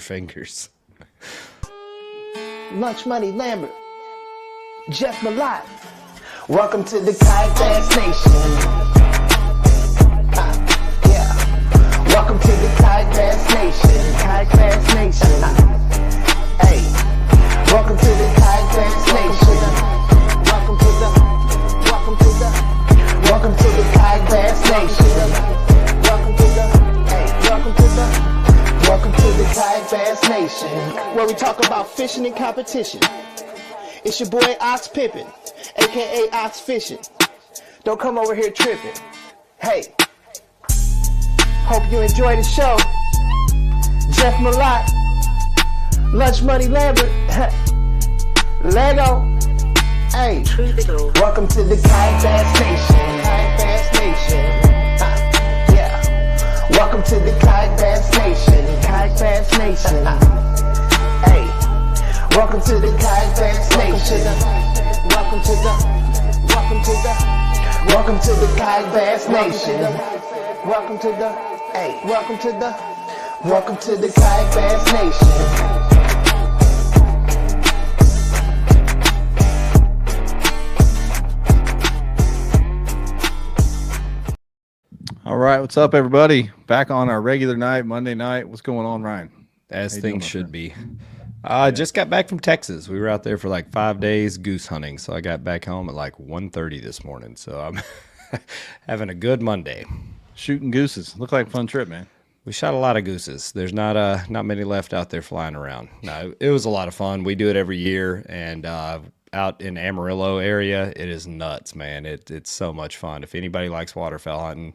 fingers. Lunch Money Lambert, Jeff Malott. Welcome to the Kayak Bass Nation. Yeah. Welcome to the Kayak Bass Nation. Kayak Bass Nation. Hey. Welcome to the Kayak Bass Nation. Welcome to the Kayak Bass Nation. Welcome to the Kayak Bass Nation, where we talk about fishing and competition. It's your boy Ox Pippin, aka Ox Fishing. Don't come over here tripping. Hey, hope you enjoy the show. Jeff Malott, Lunch Money Lambert, Lego. Hey, welcome to the Kayak Bass Nation. Kayak Bass Nation. Welcome to the Kayak Bass Nation. Kayak Bass Nation. Hey, welcome to the Kayak Bass Nation. Welcome to the Kayak Bass Nation. Welcome to the Kayak Bass Nation. All right, what's up, everybody? Back on our regular night, Monday night. What's going on, Ryan? As things should be. Just got back from Texas. We were out there for like 5 days goose hunting, so I got back home at like 1:30 this morning. So I'm having a good Monday. Shooting gooses. Looked like a fun trip, man. We shot a lot of gooses. There's not many left out there flying around. No, it was a lot of fun. We do it every year, and out in Amarillo area, it is nuts, man. It's so much fun. If anybody likes waterfowl hunting,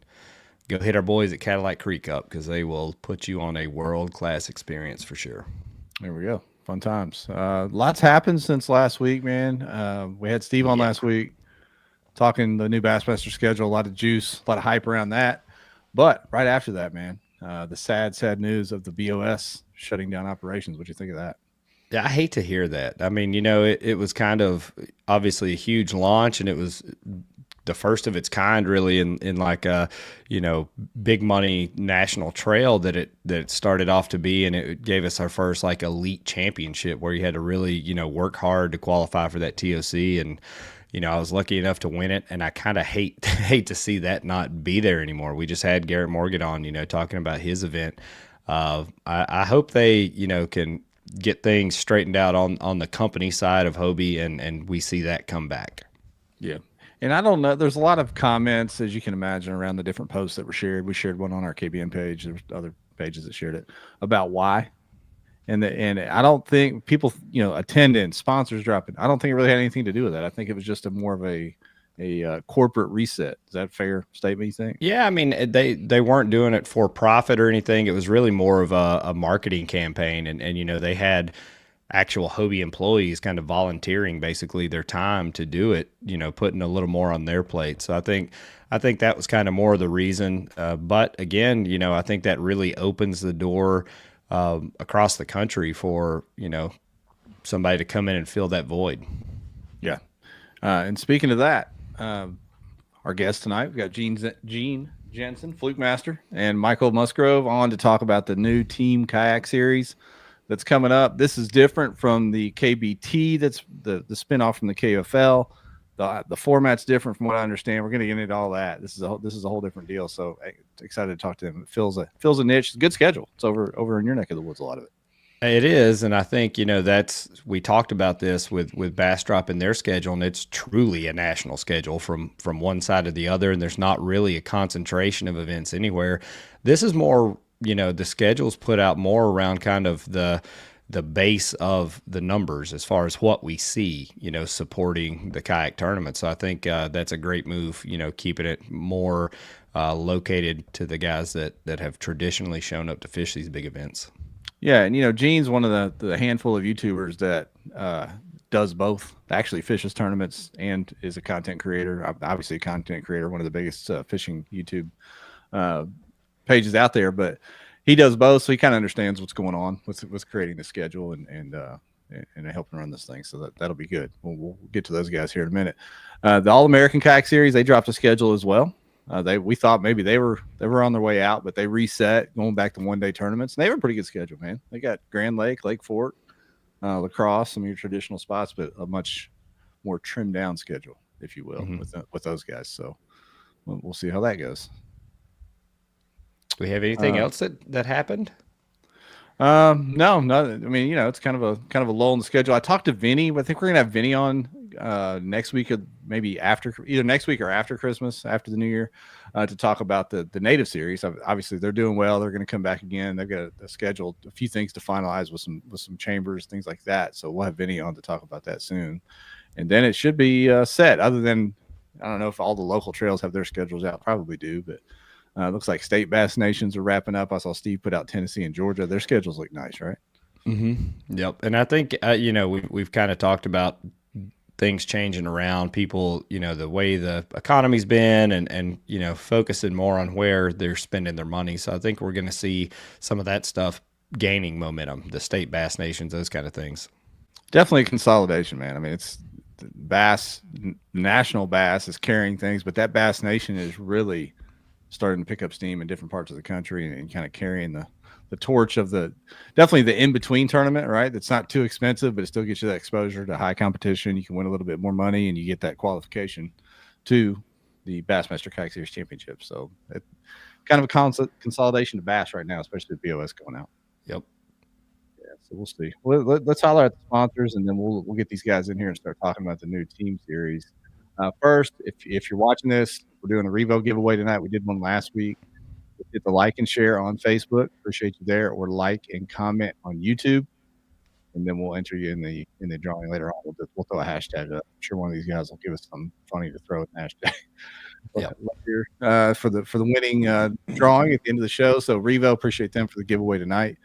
go hit our boys at Cadillac Creek up, because they will put you on a world-class experience for sure. There we go. Fun times. Lots happened since last week, man. We had Steve on last week talking the new Bassmaster schedule, a lot of juice, a lot of hype around that. But right after that, man, the sad news of the BOS shutting down operations. What do you think of that? Yeah, I hate to hear that. I mean, it was kind of obviously a huge launch, and it was the first of its kind really in like a, big money national trail that it started off to be. And it gave us our first like elite championship where you had to really, work hard to qualify for that TOC. And, I was lucky enough to win it, and I kind of hate to see that not be there anymore. We just had Garrett Morgan on, talking about his event. I hope they, can get things straightened out on the company side of Hobie, and we see that come back. Yeah. And I don't know, there's a lot of comments, as you can imagine, around the different posts that were shared. We shared one on our KBN page. There's other pages that shared it about why. And I don't think people, attendance, sponsors dropping, I don't think it really had anything to do with that. I think it was just more of a corporate reset. Is that a fair statement, you think? Yeah, I mean, they weren't doing it for profit or anything. It was really more of a marketing campaign. And they had actual Hobie employees kind of volunteering basically their time to do it, putting a little more on their plate. So I think that was kind of more of the reason. But again, I think that really opens the door across the country for, somebody to come in and fill that void. Yeah. And speaking of that, our guest tonight, we've got Gene Jensen, Fluke Master, and Michael Musgrove on to talk about the new Team Kayak Series that's coming up. This is different from the KBT. That's the spinoff from the KFL. The format's different from what I understand. We're going to get into all that. This is a whole different deal. So excited to talk to him. It fills a niche. It's a good schedule. It's over in your neck of the woods, a lot of it. It is, and I think we talked about this with Bass Drop in their schedule, and it's truly a national schedule from one side to the other, and there's not really a concentration of events anywhere. This is more, the schedule's put out more around kind of the base of the numbers as far as what we see, supporting the kayak tournament. So I think that's a great move, keeping it more located to the guys that have traditionally shown up to fish these big events. Yeah, and Gene's one of the handful of YouTubers that does both, actually fishes tournaments and is a content creator. Obviously a content creator, one of the biggest fishing YouTube pages out there, but he does both, so he kind of understands what's going on with creating the schedule and helping run this thing. So that'll be good. We'll get to those guys here in a minute. The All-American Kayak Series, they dropped a schedule as well. We thought maybe they were on their way out, but they reset, going back to 1-day tournaments. And they have a pretty good schedule, man. They got Grand Lake, Lake Fork, La Crosse, some of your traditional spots, but a much more trimmed down schedule, if you will, with those guys. So we'll see how that goes. Do we have anything else that happened? No. I mean, it's kind of a lull in the schedule. I talked to Vinny. I think we're gonna have Vinny on next week, maybe either next week or after Christmas, after the New Year, to talk about the native series. Obviously, they're doing well. They're going to come back again. They've got a schedule, a few things to finalize with some chambers, things like that. So we'll have Vinny on to talk about that soon, and then it should be set. Other than, I don't know if all the local trails have their schedules out. Probably do, but. It looks like state Bass Nations are wrapping up. I saw Steve put out Tennessee and Georgia. Their schedules look nice, right? Mm-hmm. Yep. And I think, we've kind of talked about things changing around, people, the way the economy's been and focusing more on where they're spending their money. So I think we're going to see some of that stuff gaining momentum, the state Bass Nations, those kind of things. Definitely consolidation, man. I mean, it's Bass, national Bass is carrying things, but that Bass Nation is really starting to pick up steam in different parts of the country and kind of carrying the torch of definitely the in-between tournament, right? That's not too expensive, but it still gets you that exposure to high competition. You can win a little bit more money and you get that qualification to the Bassmaster Kayak Series Championship. So it kind of a consolidation to Bass right now, especially the BOS going out. Yep. Yeah, so we'll see. Let's holler at the sponsors and then we'll get these guys in here and start talking about the new team series. First, if you're watching this, we're doing a Revo giveaway tonight. We did one last week. Hit the like and share on Facebook. Appreciate you there, or like and comment on YouTube, and then we'll enter you in the drawing later on. We'll throw a hashtag up. I'm sure one of these guys will give us something funny to throw in the hashtag. For the winning drawing at the end of the show. So Revo, appreciate them for the giveaway tonight.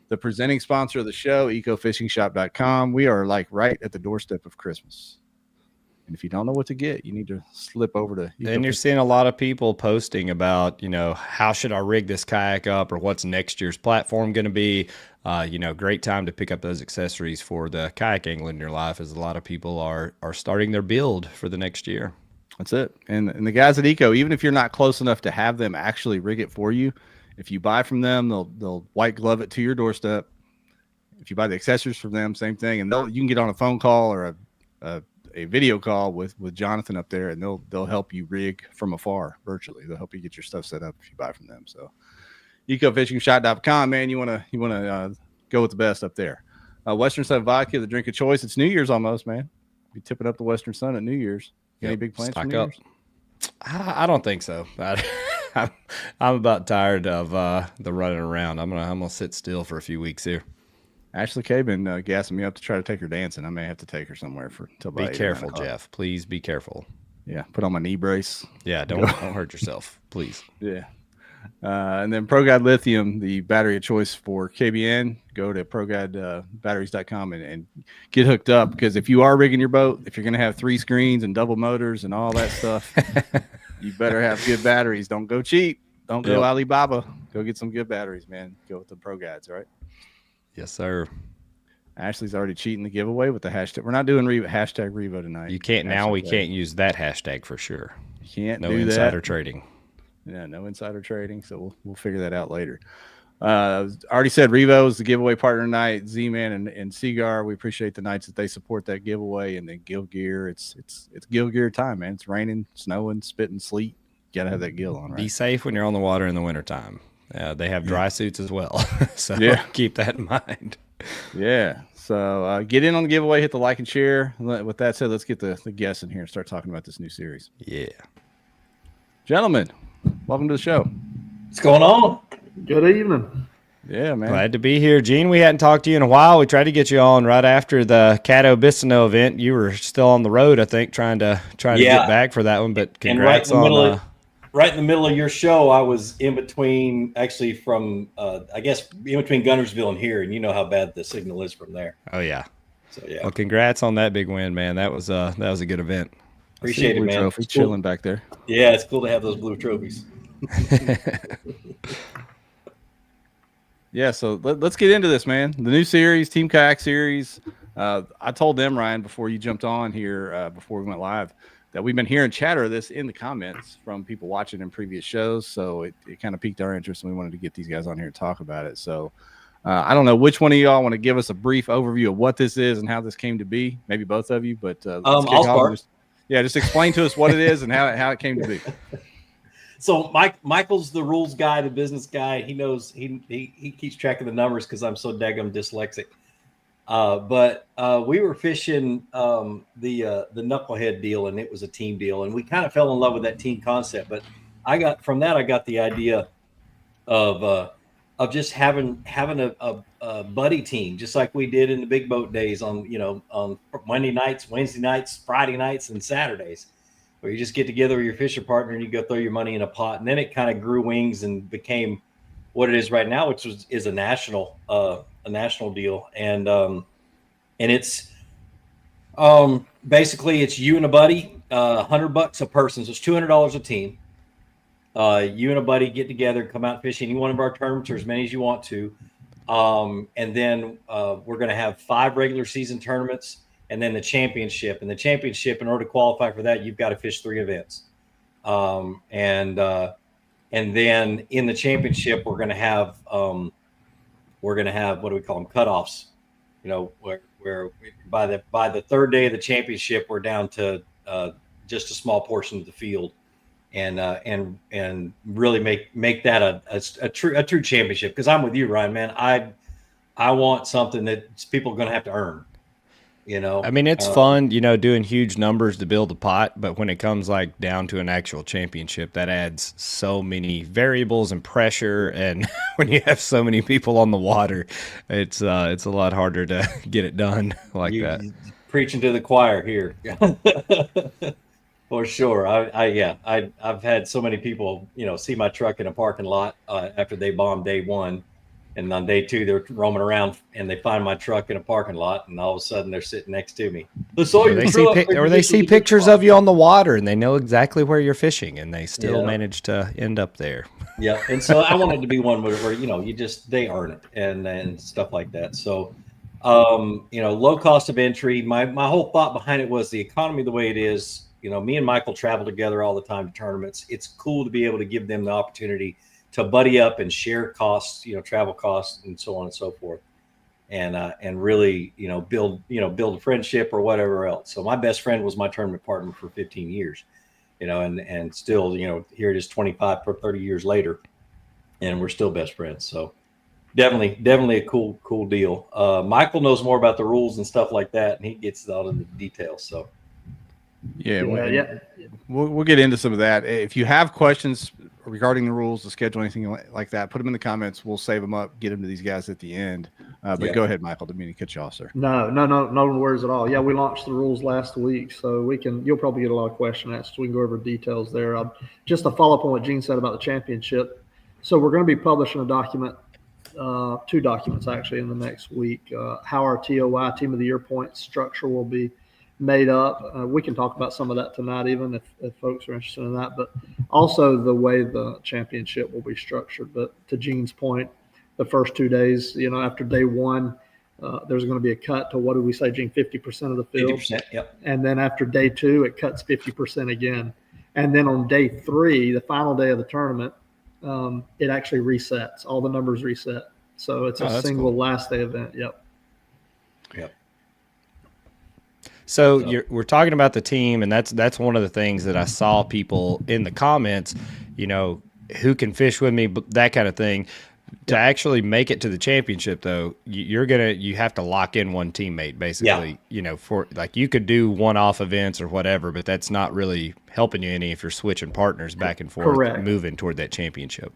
The presenting sponsor of the show, ecofishingshop.com. We are like right at the doorstep of Christmas. And if you don't know what to get, you need to slip over to. And you're seeing a lot of people posting about, how should I rig this kayak up, or what's next year's platform going to be? Great time to pick up those accessories for the kayak angling in your life, as a lot of people are starting their build for the next year. That's it. And the guys at Eco, even if you're not close enough to have them actually rig it for you, if you buy from them, they'll white glove it to your doorstep. If you buy the accessories from them, same thing, and you can get on a phone call or a video call with Jonathan up there, and they'll help you rig from afar virtually. They'll help you get your stuff set up if you buy from them. So ecofishingshop.com, man, you want to go with the best up there. Western Son Vodka, the drink of choice. It's New Year's almost, man. Be tipping up the Western Sun at New Year's. Any big plans for New Year's? I don't think so. I'm about tired of the running around. I'm gonna sit still for a few weeks here. Ashley Kay been gassing me up to try to take her dancing. I may have to take her somewhere till be careful, Jeff. Please be careful. Yeah, put on my knee brace. Yeah, don't hurt yourself, please. Yeah. And then ProGuide Lithium, the battery of choice for KBN. Go to ProGuideBatteries.com and get hooked up, because if you are rigging your boat, if you're going to have 3 screens and double motors and all that stuff, you better have good batteries. Don't go cheap. Don't go Alibaba. Go get some good batteries, man. Go with the ProGuides, right? Yes, sir. Ashley's already cheating the giveaway with the hashtag. We're not doing hashtag Revo tonight. You can't now. We can't use that hashtag for sure. You can't no do insider trading. Yeah, no insider trading. So we'll figure that out later. I already said Revo is the giveaway partner tonight. Z-Man and Seagar. We appreciate the nights that they support that giveaway. And then Gill Gear. It's Gill Gear time, man. It's raining, snowing, spitting, sleet. You gotta have that gill on, right? Be safe when you're on the water in the wintertime. They have dry suits as well. So keep that in mind. Yeah. So get in on the giveaway, hit the like and share. With that said, let's get the guests in here and start talking about this new series. Yeah. Gentlemen, welcome to the show. What's going on? Good evening. Yeah, man. Glad to be here. Gene, we hadn't talked to you in a while. We tried to get you on right after the Caddo Bissano event. You were still on the road, I think, trying to get back for that one. But congrats on right in the middle of your show, I was in between, actually from, I guess, in between Gunnersville and here, and you know how bad the signal is from there. Oh, yeah. So, yeah. Well, congrats on that big win, man. That was a good event. Appreciate it, man. Trophy chilling back there. Yeah, it's cool to have those blue trophies. Yeah, so let's get into this, man. The new series, Team Kayak Series. I told them, Ryan, before you jumped on here, before we went live, that we've been hearing chatter of this in the comments from people watching in previous shows. So it kind of piqued our interest, and we wanted to get these guys on here to talk about it. So I don't know which one of y'all want to give us a brief overview of what this is and how this came to be. Maybe both of you, but I'll start. Just explain to us what it is and how it came to be. So Michael's the rules guy, the business guy. He knows he keeps track of the numbers because I'm so daggum dyslexic. But we were fishing the knucklehead deal, and it was a team deal, and we kind of fell in love with that team concept. But I got the idea of just having a buddy team, just like we did in the big boat days on Wednesday nights, Friday nights, and Saturdays, where you just get together with your fishing partner and you go throw your money in a pot. And then it kind of grew wings and became what it is right now, which is a national deal. And it's basically it's you and a buddy, $100 a person. So it's $200 a team. You and a buddy get together, come out fishing any one of our tournaments or as many as you want to. And then we're going to have 5 regular season tournaments and then the championship. And the championship, in order to qualify for that, you've got to fish 3 events. And then in the championship, we're going to have what do we call them? Cutoffs. Where by the 3rd day of the championship, we're down to just a small portion of the field. And really make that a true championship. Because I'm with you, Ryan, man. I want something that people are going to have to earn. I mean, it's fun, doing huge numbers to build a pot, but when it comes down to an actual championship, that adds so many variables and pressure. And when you have so many people on the water, it's a lot harder to get it done that. Preaching to the choir here. For sure. I've had so many people, see my truck in a parking lot after they bombed day 1. And on day 2, they're roaming around and they find my truck in a parking lot, and all of a sudden they're sitting next to me. Or they see pictures of you on the water, and they know exactly where you're fishing, and they still manage to end up there. Yeah, and so I wanted to be one where they earn it and stuff like that. So, low cost of entry. My whole thought behind it was the economy the way it is. Me and Michael travel together all the time to tournaments. It's cool to be able to give them the opportunity to buddy up and share costs, travel costs and so on and so forth. And really, build a friendship or whatever else. So my best friend was my tournament partner for 15 years, and still, here it is 25 or 30 years later, and we're still best friends. So definitely a cool deal. Michael knows more about the rules and stuff like that, and he gets out of the details. So we'll get into some of that. If you have questions regarding the rules, the schedule, anything like that, put them in the comments. We'll save them up, get them to these guys at the end. But go ahead, Michael. Didn't mean to cut you off, sir. No worries at all. Yeah, we launched the rules last week, so you'll probably get a lot of question answers. We can go over details there. Just to follow up on what Gene said about the championship. So we're going to be publishing a document, 2 documents actually in the next week. How our TOI, Team of the Year points structure, will be made up. We can talk about some of that tonight, even if folks are interested in that, but also the way the championship will be structured. But to Gene's point, the first 2 days, after day 1, there's going to be a cut to, what did we say, Gene, 50% of the field? 50%, yep. And then after day 2, it cuts 50% again. And then on day 3, the final day of the tournament, it actually resets. All the numbers reset. So it's a single last day event. Yep. So we're talking about the team, and that's one of the things that I saw people in the comments, who can fish with me, that kind of thing. To actually make it to the championship, though, you have to lock in one teammate, basically. For you could do one-off events or whatever, but that's not really helping you any if you're switching partners back and forth. Correct. Moving toward that championship.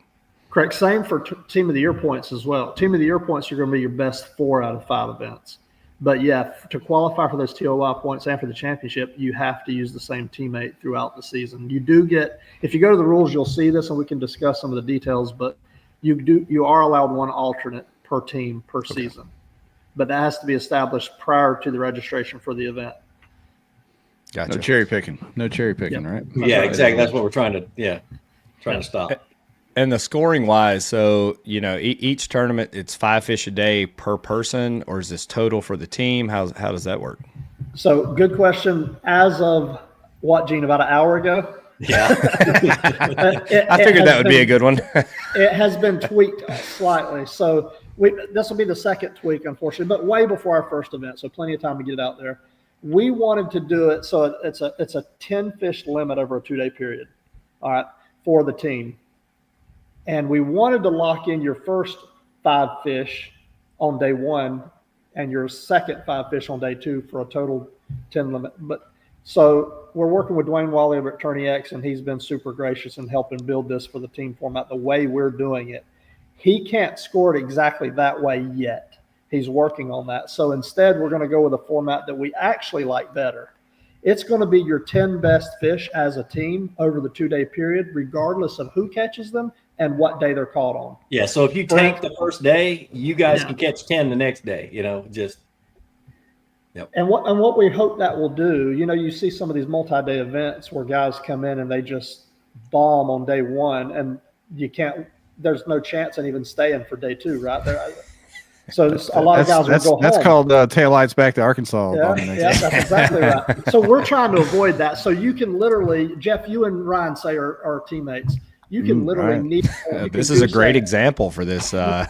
Correct. Same for Team of the Year points as well. Team of the Year points are going to be your best 4 out of 5 events. But to qualify for those TOI points after the championship, you have to use the same teammate throughout the season. You do get, if you go to the rules, you'll see this, and we can discuss some of the details. But you are allowed 1 alternate per team per season, but that has to be established prior to the registration for the event. Gotcha. No cherry picking, right? Yeah, exactly. That's what we're trying to stop. And the scoring wise, so each tournament, it's 5 fish a day per person, or is this total for the team? How does that work? So good question. As of What, Gene, about an hour ago? Yeah. I figured that would be a good one. It has been tweaked slightly. So this will be the second tweak, unfortunately, but way before our first event. So plenty of time to get it out there. We wanted to do it. So it's a 10 fish limit over a 2-day period. All right. For the team. And we wanted to lock in your first 5 fish on day 1 and your second 5 fish on day 2 for a total 10 limit. But so we're working with Dwayne Wally over at Tourney X, and he's been super gracious in helping build this for the team format the way we're doing it. He can't score it exactly that way yet. He's working on that. So instead, we're going to go with a format that we actually like better. It's going to be your 10 best fish as a team over the 2-day period, regardless of who catches them and what day they're caught on. Yeah. So if you tank the first day, you guys can catch 10 the next day, just. Yep. And what we hope that will do, you see some of these multi-day events where guys come in and they just bomb on day 1 and there's no chance in even staying for day 2, right? So a lot of guys will go home. That's called taillights back to Arkansas. Yeah, that's exactly right. So we're trying to avoid that. So you can literally, Jeff, you and Ryan say are teammates. You can literally this is a great example for this. Feel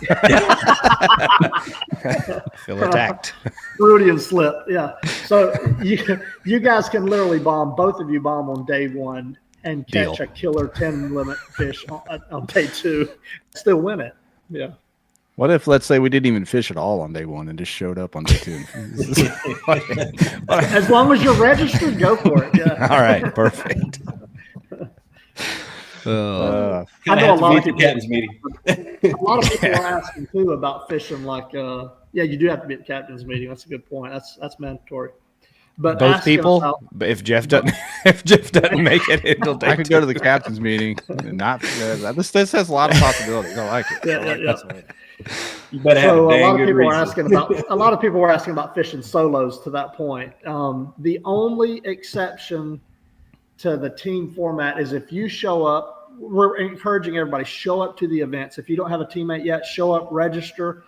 attacked. Freudian slip. Yeah. So you guys can literally both of you bomb on day 1 and catch a killer 10 limit fish on day 2, still win it. Yeah. What if, let's say, we didn't even fish at all on day 1 and just showed up on day 2? As long as you're registered, go for it. Yeah. All right. Perfect. I know a lot of people. Captain's meeting. A lot of people are asking too about fishing. Like, you do have to be at the captain's meeting. That's a good point. That's mandatory. But both people. If Jeff doesn't make it, it'll take. I could go to the captain's meeting. And not. This has a lot of possibilities. I like it. Yeah. You better have So a a lot of good people reason. are asking about. A lot of people were asking about fishing solos. To that point, the only exception to the team format is if you show up. We're encouraging everybody, show up to the events. If you don't have a teammate yet, show up, register.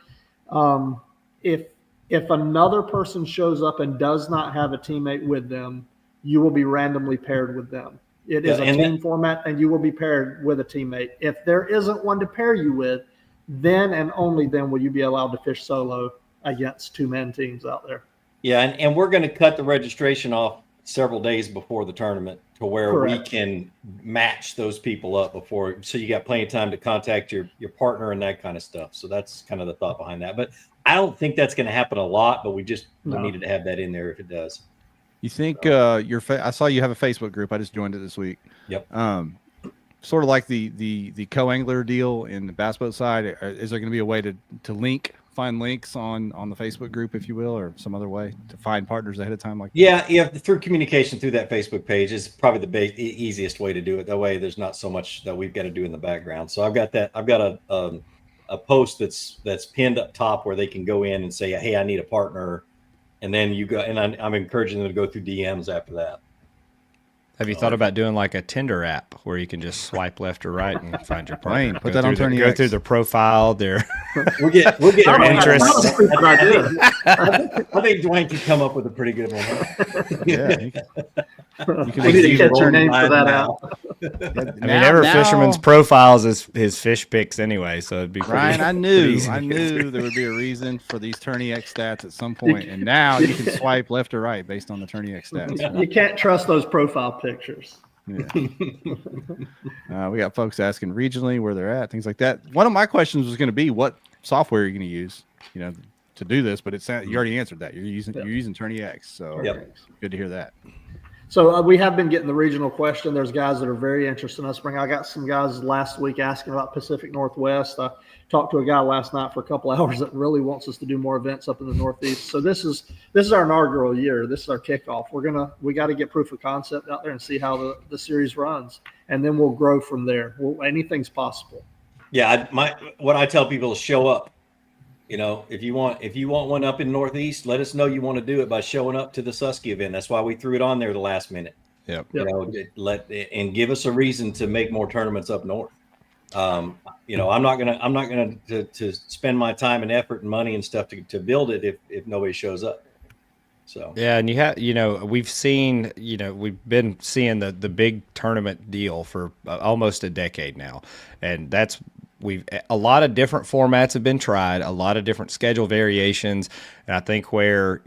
If another person shows up and does not have a teammate with them, you will be randomly paired with them. It is a team format, and you will be paired with a teammate. If there isn't one to pair you with, then and only then will you be allowed to fish solo against 2-man teams out there. Yeah, and we're going to cut the registration off several days before the tournament to where we can match those people up before, so you got plenty of time to contact your partner and that kind of stuff. So that's kind of the thought behind that. But I don't think that's going to happen a lot, but we needed to have that in there if it does. You think I saw you have a Facebook group. I just joined it this week. Yep. Sort of like the co-angler deal in the bass boat side. Is there going to be a way to find links on the Facebook group, if you will, or some other way to find partners ahead of time? Yeah, through communication through that Facebook page is probably the easiest way to do it. That way there's not so much that we've got to do in the background. So I've got a post that's pinned up top where they can go in and say, hey, I need a partner. And then you go, and I'm encouraging them to go through DMs after that. Have you thought about doing like a Tinder app where you can just swipe left or right and find your partner? Put that on Tourney Go X. through their profile, We'll get their interests. I think Dwayne could come up with a pretty good one. Huh? Yeah. We need to catch your name for that out. I mean, every fisherman's profiles is his fish picks anyway, so it'd be pretty, Ryan, I easy. knew there would be a reason for these Tourney X stats at some point, and now you can swipe left or right based on the Tourney X stats. You can't trust those profile pictures. Yeah. We got folks asking regionally where they're at, things like that. One of my questions was going to be, what software are you going to use, to do this? But you already answered that. You're using Tourney X, so good to hear that. So we have been getting the regional question. There's guys that are very interested in us bringing. I got some guys last week asking about Pacific Northwest. I talked to a guy last night for a couple of hours that really wants us to do more events up in the Northeast. So this is our inaugural year. This is our kickoff. We got to get proof of concept out there and see how the series runs, and then we'll grow from there. Anything's possible. Yeah, what I tell people is show up. If you want one up in Northeast, let us know you want to do it by showing up to the Susky event. That's why we threw it on there the last minute. Yep. And give us a reason to make more tournaments up north. I'm not gonna to spend my time and effort and money and stuff to build it if nobody shows up. So Yeah, and we've seen, we've been seeing the big tournament deal for almost a decade now, and a lot of different formats have been tried, a lot of different schedule variations, and I think where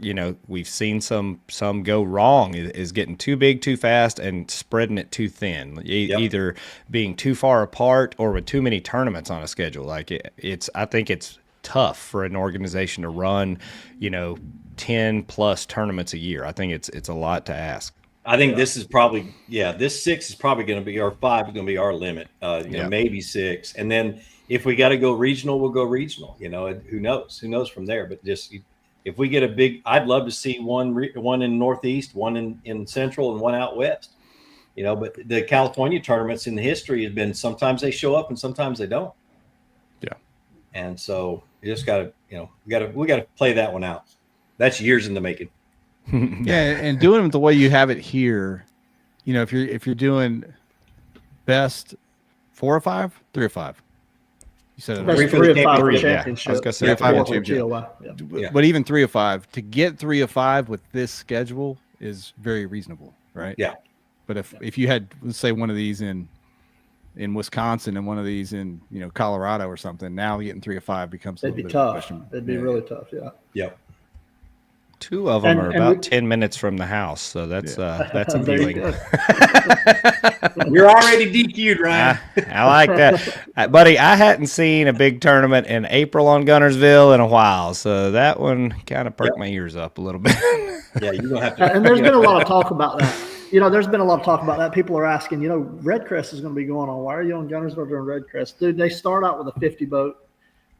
we've seen some go wrong is getting too big too fast and spreading it too thin, either being too far apart or with too many tournaments on a schedule. Like I think it's tough for an organization to run, 10 plus tournaments a year. I think it's a lot to ask. I think this is probably, this 6 is probably going to be, or 5 is going to be our limit. Maybe 6, and then if we got to go regional, we'll go regional. Who knows from there. But just if we get a big, I'd love to see one in Northeast, one in Central, and one out West. But the California tournaments in the history has been sometimes they show up and sometimes they don't. Yeah, and so you just got to, we got to play that one out. That's years in the making. Yeah, and doing it the way you have it here, if you're doing best 4 or 5, 3 or 5. You said Best 3 3 or 5 for Yeah, championship. I was gonna say 3 or 5 4 in for championship. TOY. Yeah. But even 3 or 5 to get 3 or 5 with this schedule is very reasonable, right? Yeah. But if you had, let's say, one of these in Wisconsin and one of these in Colorado or something, now getting 3 or 5 becomes a It'd be little bit of a tough. question. It'd be really tough. Yeah. Yep. 2 of them are And about 10 minutes from the house, so that's a Very viewing. good. You're already DQ'd, Ryan. I like that, buddy. I hadn't seen a big tournament in April on Guntersville in a while, so that one kind of perked my ears up a little bit. Yeah, you're gonna have to. And there's been a lot of talk about that. There's been a lot of talk about that. People are asking, Redcrest is going to be going on. Why are you on Guntersville during Redcrest? Dude, they start out with a 50 boat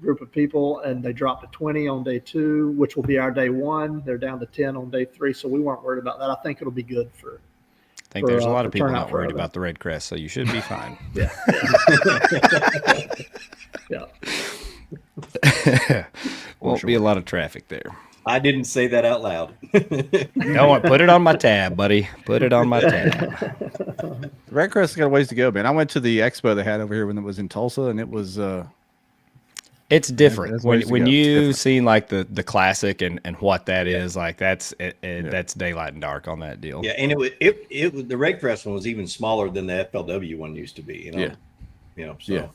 group of people, and they drop to 20 on day 2, which will be our day 1. They're down to 10 on day 3, so we weren't worried about that. I think it'll be good for. I think there's a lot of people turnout not for worried our about the Red Crest, so you should be fine. Yeah. Won't be a lot of traffic there. I didn't say that out loud. No, put it on my tab, buddy. Put it on my tab. Red Crest has got a ways to go, man. I went to the expo they had over here when it was in Tulsa, and it was it's different when you've different. seen like the classic and what that is. Like that's that's daylight and dark on that deal. Yeah, and it was the Red Crest one was even smaller than the FLW one used to be. So. Yeah.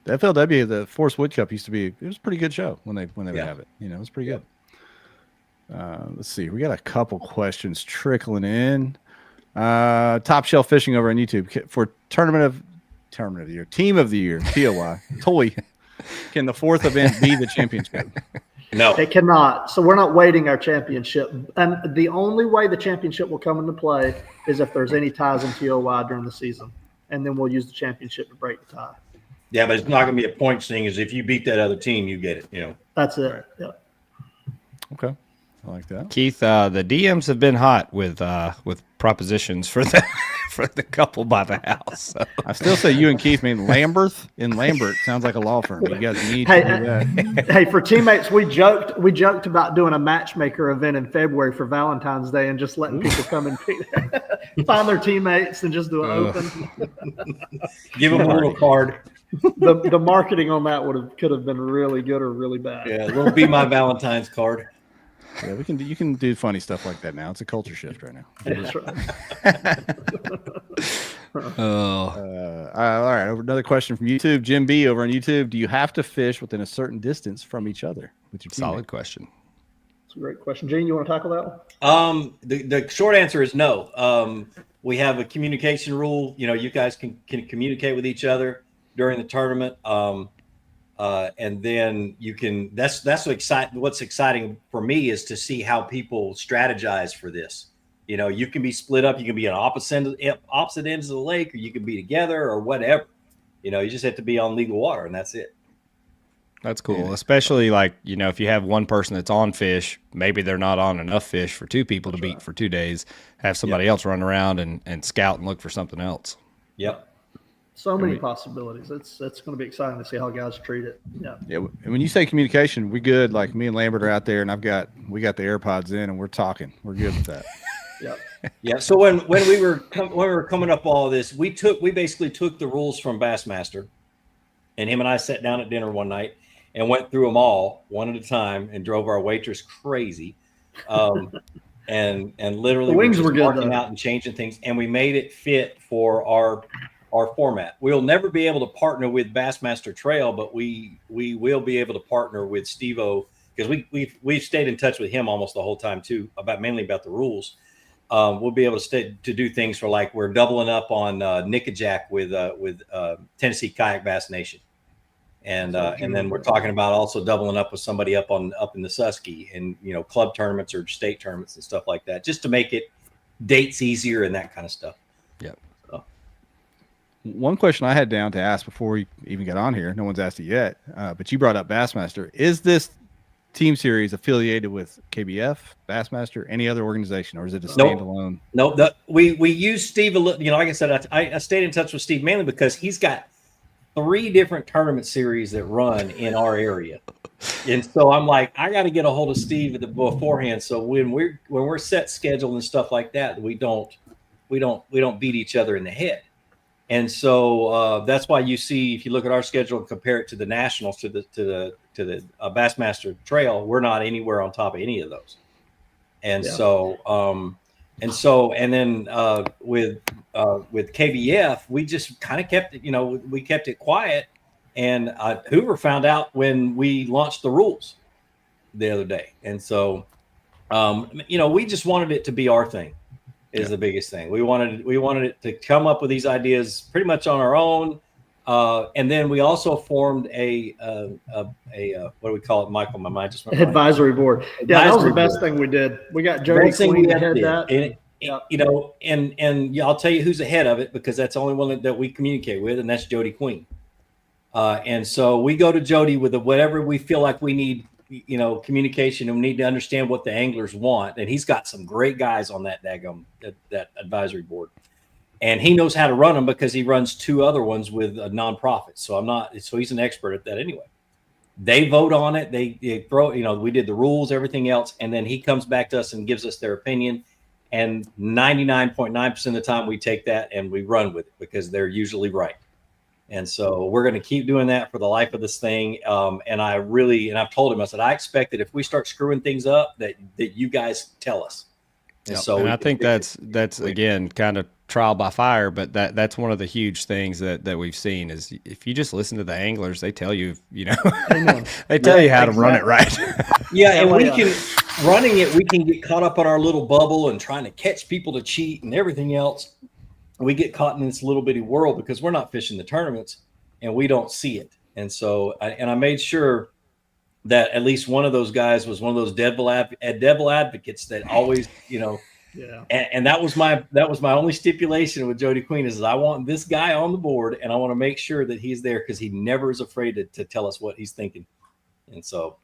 The FLW, the Force Wood Cup used to be. It was a pretty good show when they would have it. It was pretty good. Let's see. We got a couple questions trickling in. Top Shelf Fishing over on YouTube for tournament of the year, team of the year, TOY, toy. Can the 4th event be the championship? No, It cannot. So we're not waiting our championship. And the only way the championship will come into play is if there's any ties in TOY during the season. And then we'll use the championship to break the tie. yeah, but it's not going to be a point thing. Is if you beat that other team, you get it. That's it. Right. Yeah. Okay. I like that. Keith, the DMs have been hot with propositions for the couple by the house. So. I still say you and Keith mean Lamberth in Lambert. Sounds like a law firm. You guys need to do that. Hey, for teammates, we joked about doing a matchmaker event in February for Valentine's Day and just letting people come and find their teammates and just do an open. Give them a little card. The marketing on that could have been really good or really bad. Yeah, it'll be my Valentine's card. Yeah, you can do funny stuff like that now. It's a culture shift right now. That's right. Oh, All right. Another question from YouTube. Jim B over on YouTube. Do you have to fish within a certain distance from each other with your solid teammate? question. That's a great question. Gene, you want to tackle that one? The short answer is no. We have a communication rule. You guys can communicate with each other during the tournament. And then you can. That's what's exciting for me is to see how people strategize for this. You can be split up. You can be on opposite ends of the lake, or you can be together, or whatever. You just have to be on legal water, and that's it. That's cool, especially like if you have one person that's on fish, maybe they're not on enough fish for 2 people to beat for 2 days. Have somebody else run around and scout and look for something else. Yep. So many possibilities. It's going to be exciting to see how guys treat it. Yeah. Yeah. And when you say communication, we good. Like me and Lambert are out there, and we got the AirPods in, and we're talking. We're good with that. Yeah. Yeah. So when we were coming up all of this, we basically took the rules from Bassmaster, and him and I sat down at dinner one night and went through them all one at a time and drove our waitress crazy. and literally The wings just were good, marking though. out and changing things, and we made it fit for our format. We'll never be able to partner with Bassmaster Trail, but we will be able to partner with Steve-O, because we've stayed in touch with him almost the whole time too, mainly about the rules. We'll be able to do things for, like, we're doubling up on Nickajack with Tennessee Kayak Bass Nation. And then we're talking about also doubling up with somebody up in the Susky, and, you know, club tournaments or state tournaments and stuff like that, just to make it dates easier and that kind of stuff. Yep. So. One question I had down to ask before we even got on here, no one's asked it yet, but you brought up Bassmaster. Is this team series affiliated with KBF, Bassmaster, any other organization, or is it a standalone? Nope. We use Steve. You know, like I said, I stayed in touch with Steve mainly because he's got 3 different tournament series that run in our area, and so I'm like, I got to get a hold of Steve beforehand, so when we're set schedule and stuff like that, we don't beat each other in the head. And so that's why you see, if you look at our schedule and compare it to the nationals, to the Bassmaster Trail, we're not anywhere on top of any of those. And and then with KBF, we just kind of kept it, you know, we kept it quiet. And Hoover found out when we launched the rules the other day. And so, you know, we just wanted it to be our thing. Is the biggest thing. We wanted it to come up with these ideas pretty much on our own, and then we also formed a what do we call it, Michael? My mind just went advisory board. Yeah, that was the best thing we did. We got Jody Queen to head that. And, you know, and I'll tell you who's ahead of it, because that's the only one that we communicate with, and that's Jody Queen. And so we go to Jody with whatever we feel like we need, you know, communication, and we need to understand what the anglers want. And he's got some great guys on that advisory board, and he knows how to run them because he runs 2 other ones with a nonprofit. So he's an expert at that anyway. They vote on it. They throw, you know, we did the rules, everything else. And then he comes back to us and gives us their opinion. And 99.9% of the time we take that and we run with it, because they're usually right. And so we're going to keep doing that for the life of this thing. And I've told him, I said, I expect that if we start screwing things up, that you guys tell us. And so I think that's again kind of trial by fire, but that's one of the huge things that we've seen is, if you just listen to the anglers, they tell you, you know, they tell you how to run it right. Yeah, and we can get caught up on our little bubble and trying to catch people to cheat and everything else. We get caught in this little bitty world because we're not fishing the tournaments and we don't see it. And so, I made sure that at least one of those guys was one of those devil advocates that always, you know, and that was my only stipulation with Jody Queen is I want this guy on the board, and I want to make sure that he's there, because he never is afraid to tell us what he's thinking. And so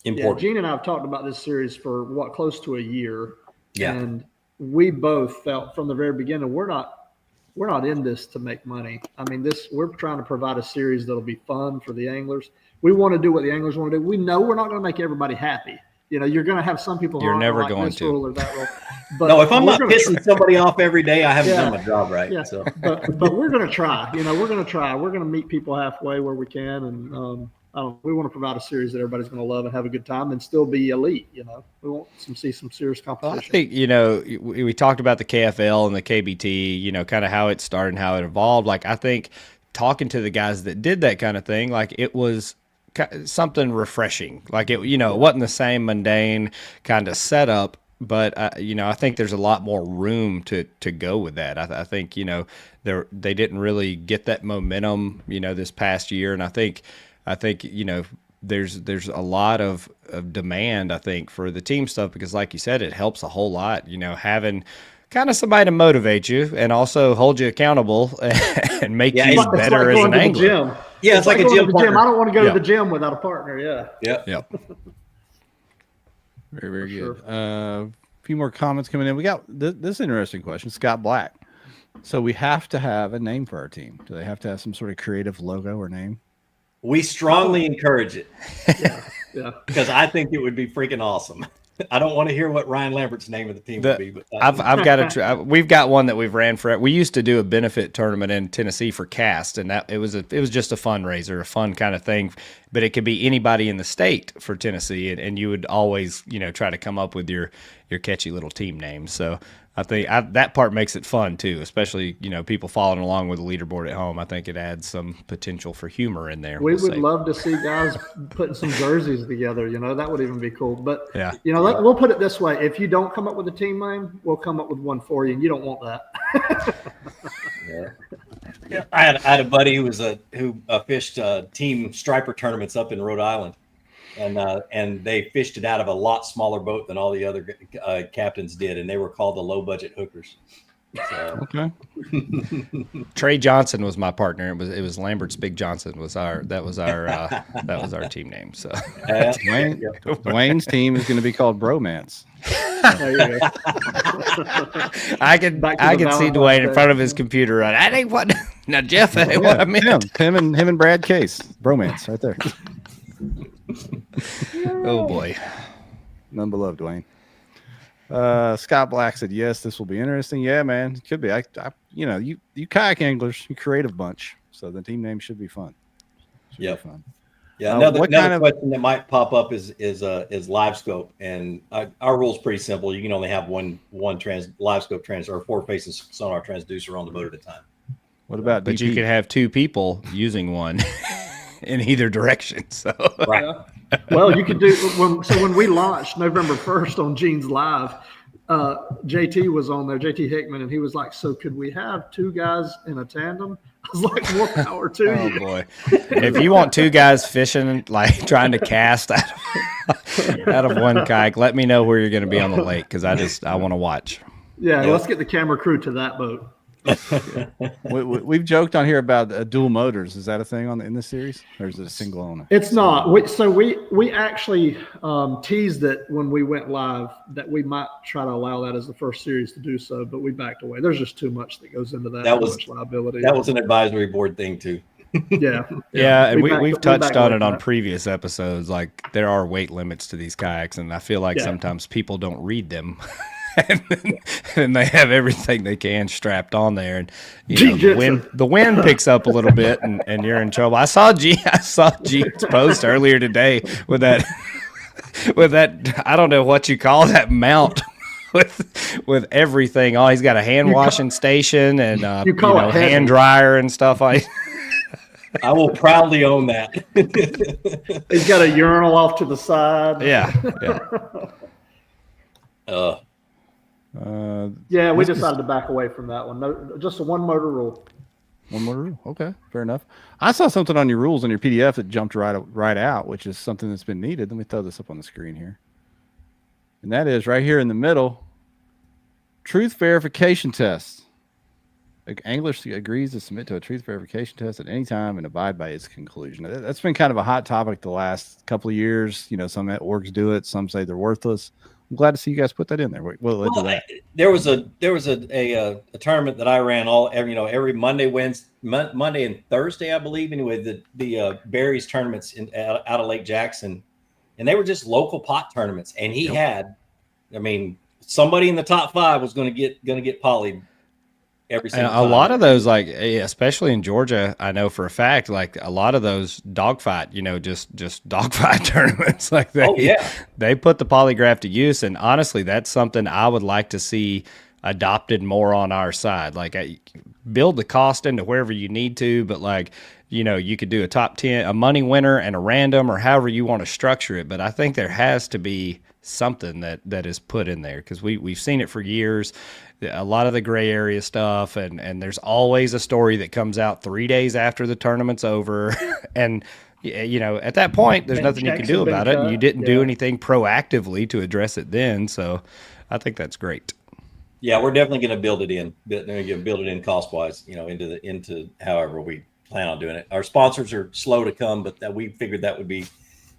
important. Yeah, Gene and I have talked about this series for close to a year. Yeah. And we both felt from the very beginning, we're not in this to make money. I mean, we're trying to provide a series that'll be fun for the anglers. We want to do what the anglers want to do. We know we're not going to make everybody happy. You know, you're going to have some people who You're aren't never like going this to. rule or that rule. But no, if I'm not pissing somebody off every day, I haven't done my job right. Yeah. So. but we're going to try. You know, we're going to try. We're going to meet people halfway where we can, and we want to provide a series that everybody's going to love and have a good time and still be elite. You know, we want see some serious competition. Well, I think, you know, we talked about the KFL and the KBT, you know, kind of how it started and how it evolved. Like, I think talking to the guys that did that kind of thing, like, it was something refreshing. Like, it, you know, it wasn't the same mundane kind of setup, but you know, I think there's a lot more room to go with that. I think, you know, they didn't really get that momentum, you know, this past year, and I think, you know, there's a lot of demand, I think, for the team stuff, because like you said, it helps a whole lot, you know, having kind of somebody to motivate you and also hold you accountable and make you better as an angler. Yeah, it's like a gym partner. I don't want to go Yeah. to the gym without a partner. Yeah. Yep. Very, very good. A few more comments coming in. We got this interesting question. Scott Black. So we have to have a name for our team. Do they have to have some sort of creative logo or name? We strongly encourage it. Yeah. Because I think it would be freaking awesome. I don't want to hear what Ryan Lambert's name of the team would be. But I've got we've got one that we've ran for. We used to do a benefit tournament in Tennessee for Cast, and it was just a fundraiser, a fun kind of thing. But it could be anybody in the state for Tennessee, and you would always try to come up with your catchy little team name. So I think that part makes it fun too, especially people following along with the leaderboard at home. I think it adds some potential for humor in there. We would love to see guys putting some jerseys together. That would even be cool. But yeah, we'll put it this way: if you don't come up with a team name, we'll come up with one for you, and you don't want that. Yeah. I had a buddy who fished team striper tournaments up in Rhode Island, and they fished it out of a lot smaller boat than all the other captains did, and they were called the low budget hookers. So. Okay. Trey Johnson was my partner. It was Lambert's Big Johnson was our team name. So Dwayne's team is going to be called Bromance. There you go. I can see Dwayne in front of his computer. That ain't what. Now Jeff, that ain't what I meant. Him and Brad Case, Bromance, right there. Oh boy, none but love, Dwayne. Scott Black said, "Yes, this will be interesting." Yeah, man, it could be. You kayak anglers, you creative bunch, so the team name should be fun. Yeah, fun. Yeah, another question that might pop up is live scope, and our rule's pretty simple. You can only have one live scope or forward facing sonar transducer on the boat at a time. What about? But you could have two people using one in either direction. So right. Well, you could do when we launched November 1st on Gene's Live, JT was on there, JT Hickman, and he was like, "So could we have two guys in a tandem?" I was like, "More power to you." Oh boy! If you want two guys fishing, like trying to cast out of one kayak, let me know where you're going to be on the lake because I want to watch. Yeah, let's get the camera crew to that boat. We've joked on here about dual motors. Is that a thing in this series, or is it a single owner? It's not. We actually teased it when we went live that we might try to allow that as the first series to do so, but we backed away. There's just too much that goes into that. That was much liability. That was an advisory board thing too. Yeah, and we've touched on it on previous episodes. Like there are weight limits to these kayaks, and I feel like sometimes people don't read them. and they have everything they can strapped on there, and the wind picks up a little bit, and you're in trouble. I saw Gene's post earlier today with that I don't know what you call that mount with everything. Oh, he's got a hand washing station and hand dryer and stuff like. I will proudly own that. He's got a urinal off to the side. Yeah. We decided to back away from that one. No, just a one motor rule. One motor rule. Okay, fair enough. I saw something on your rules on your PDF that jumped right out, which is something that's been needed. Let me throw this up on the screen here. And that is right here in the middle, truth verification test. Angler agrees to submit to a truth verification test at any time and abide by its conclusion. That's been kind of a hot topic the last couple of years. Some orgs do it. Some say they're worthless. I'm glad to see you guys put that in there. There was a tournament that I ran every Monday, Wednesday, Monday and Thursday, I believe. Anyway, the Barry's tournaments out of Lake Jackson, and they were just local pot tournaments. And he had, somebody in the top 5 was going to get polyed. Every single time. A lot of those, like especially in Georgia, I know for a fact, like a lot of those dogfight, just dogfight tournaments, like they put the polygraph to use, and honestly, that's something I would like to see adopted more on our side. Like, build the cost into wherever you need to, but you could do a top 10, a money winner, and a random, or however you want to structure it. But I think there has to be something that is put in there because we've seen it for years. A lot of the gray area stuff, and there's always a story that comes out 3 days after the tournament's over, and at that point there's nothing you can do about it, and you didn't do anything proactively to address it then. So I think that's great. Yeah, we're definitely going to build it in. Build it in cost wise, into however we plan on doing it. Our sponsors are slow to come, but we figured that would be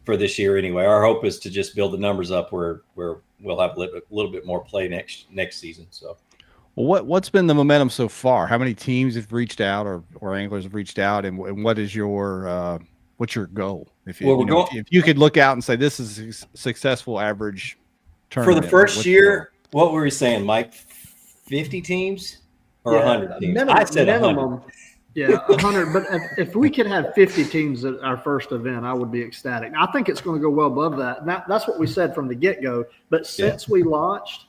for this year anyway. Our hope is to just build the numbers up where we'll have a little bit more play next season. So. Well, what's been the momentum so far? How many teams have reached out or anglers have reached out, and what is what's your goal? If you could look out and say this is a successful average For the tournament? first What's year, what were we saying, Mike? 50 teams or 100 teams? I said 100. Yeah, 100. But if we could have 50 teams at our first event, I would be ecstatic. I think it's going to go well above that. And that's what we said from the get-go. But since we launched,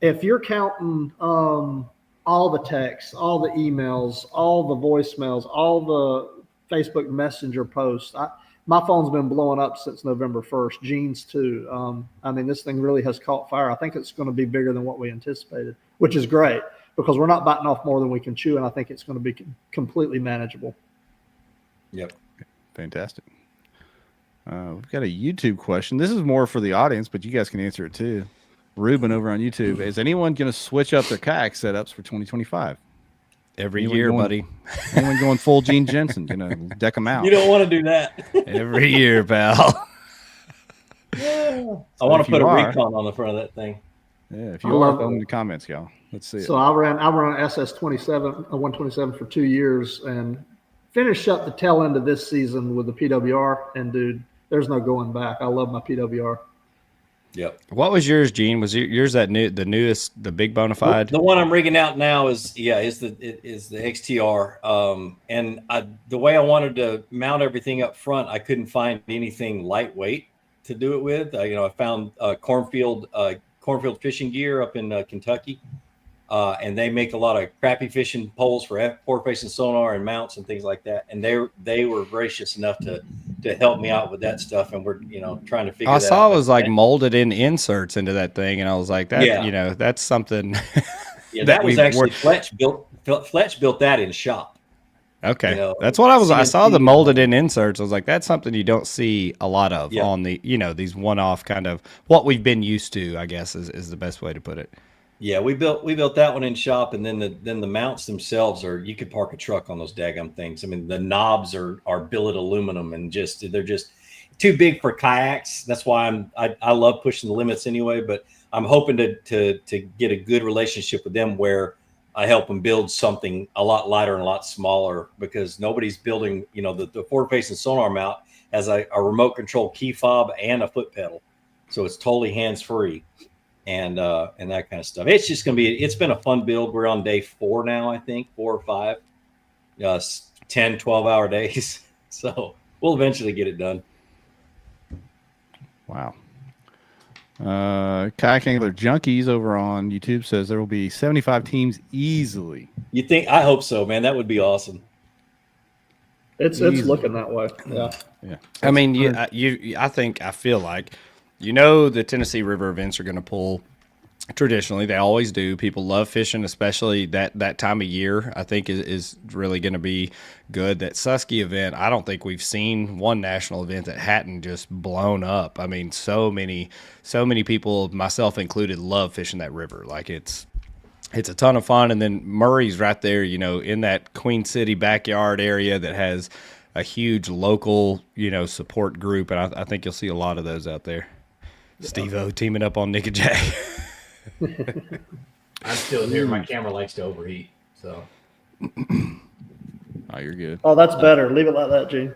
if you're counting all the texts, all the emails, all the voicemails, all the Facebook Messenger posts, my phone's been blowing up since November 1st. Gene's too. I mean, this thing really has caught fire. I think it's going to be bigger than what we anticipated, which is great because we're not biting off more than we can chew, and I think it's going to be completely manageable. Yep. Fantastic. We've got a YouTube question. This is more for the audience, but you guys can answer it too. Ruben over on YouTube. Is anyone going to switch up their kayak setups for 2025? Every year, buddy. Anyone going full Gene Jensen? Deck them out. You don't want to do that. Every year, pal. I want to put a recon on the front of that thing. Yeah, if you are, throw them in the comments, y'all. Let's see. So I ran SS27, 127 for 2 years, and finished up the tail end of this season with the PWR. And dude, there's no going back. I love my PWR. Yep. What was yours, Gene? Was yours the newest, the big bona fide? The one I'm rigging out now is the XTR. And the way I wanted to mount everything up front, I couldn't find anything lightweight to do it with. I found cornfield fishing gear up in Kentucky, and they make a lot of crappy fishing poles for forward-facing sonar and mounts and things like that. And they were gracious enough to help me out with that stuff, and we're trying to figure. I saw it was like molded in inserts into that thing, and I was like, that's something. Yeah, that was actually Fletch built that in shop. Okay, that's what I saw the molded in inserts. I was like, that's something you don't see a lot of on the these one-off kind of what we've been used to, I guess is the best way to put it. Yeah, we built that one in shop, and then the mounts themselves you could park a truck on those daggum things. I mean, the knobs are billet aluminum, and they're just too big for kayaks. That's why I love pushing the limits anyway. But I'm hoping to get a good relationship with them where I help them build something a lot lighter and a lot smaller, because nobody's building. The forward-facing sonar mount has a remote control key fob and a foot pedal, so it's totally hands-free. And that kind of stuff. It's just going to it's been a fun build. We're on day 4 now, I think, 4 or 5, 10, 12-hour days. So we'll eventually get it done. Wow. Kayak Angler Junkies over on YouTube says there will be 75 teams easily. You think? I hope so, man. That would be awesome. It's looking that way. Yeah. I mean, I feel like the Tennessee River events are going to pull. Traditionally, they always do. People love fishing, especially that time of year. I think is really going to be good. That Susky event, I don't think we've seen one national event that hadn't just blown up. I mean, so many people, myself included, love fishing that river. Like it's a ton of fun. And then Murray's right there, in that Queen City backyard area that has a huge local, support group, and I think you'll see a lot of those out there. Yeah. Steve-O teaming up on Nick and Jack. I'm still here. My camera likes to overheat, so. Oh, you're good. Oh, that's better. Leave it like that, Gene.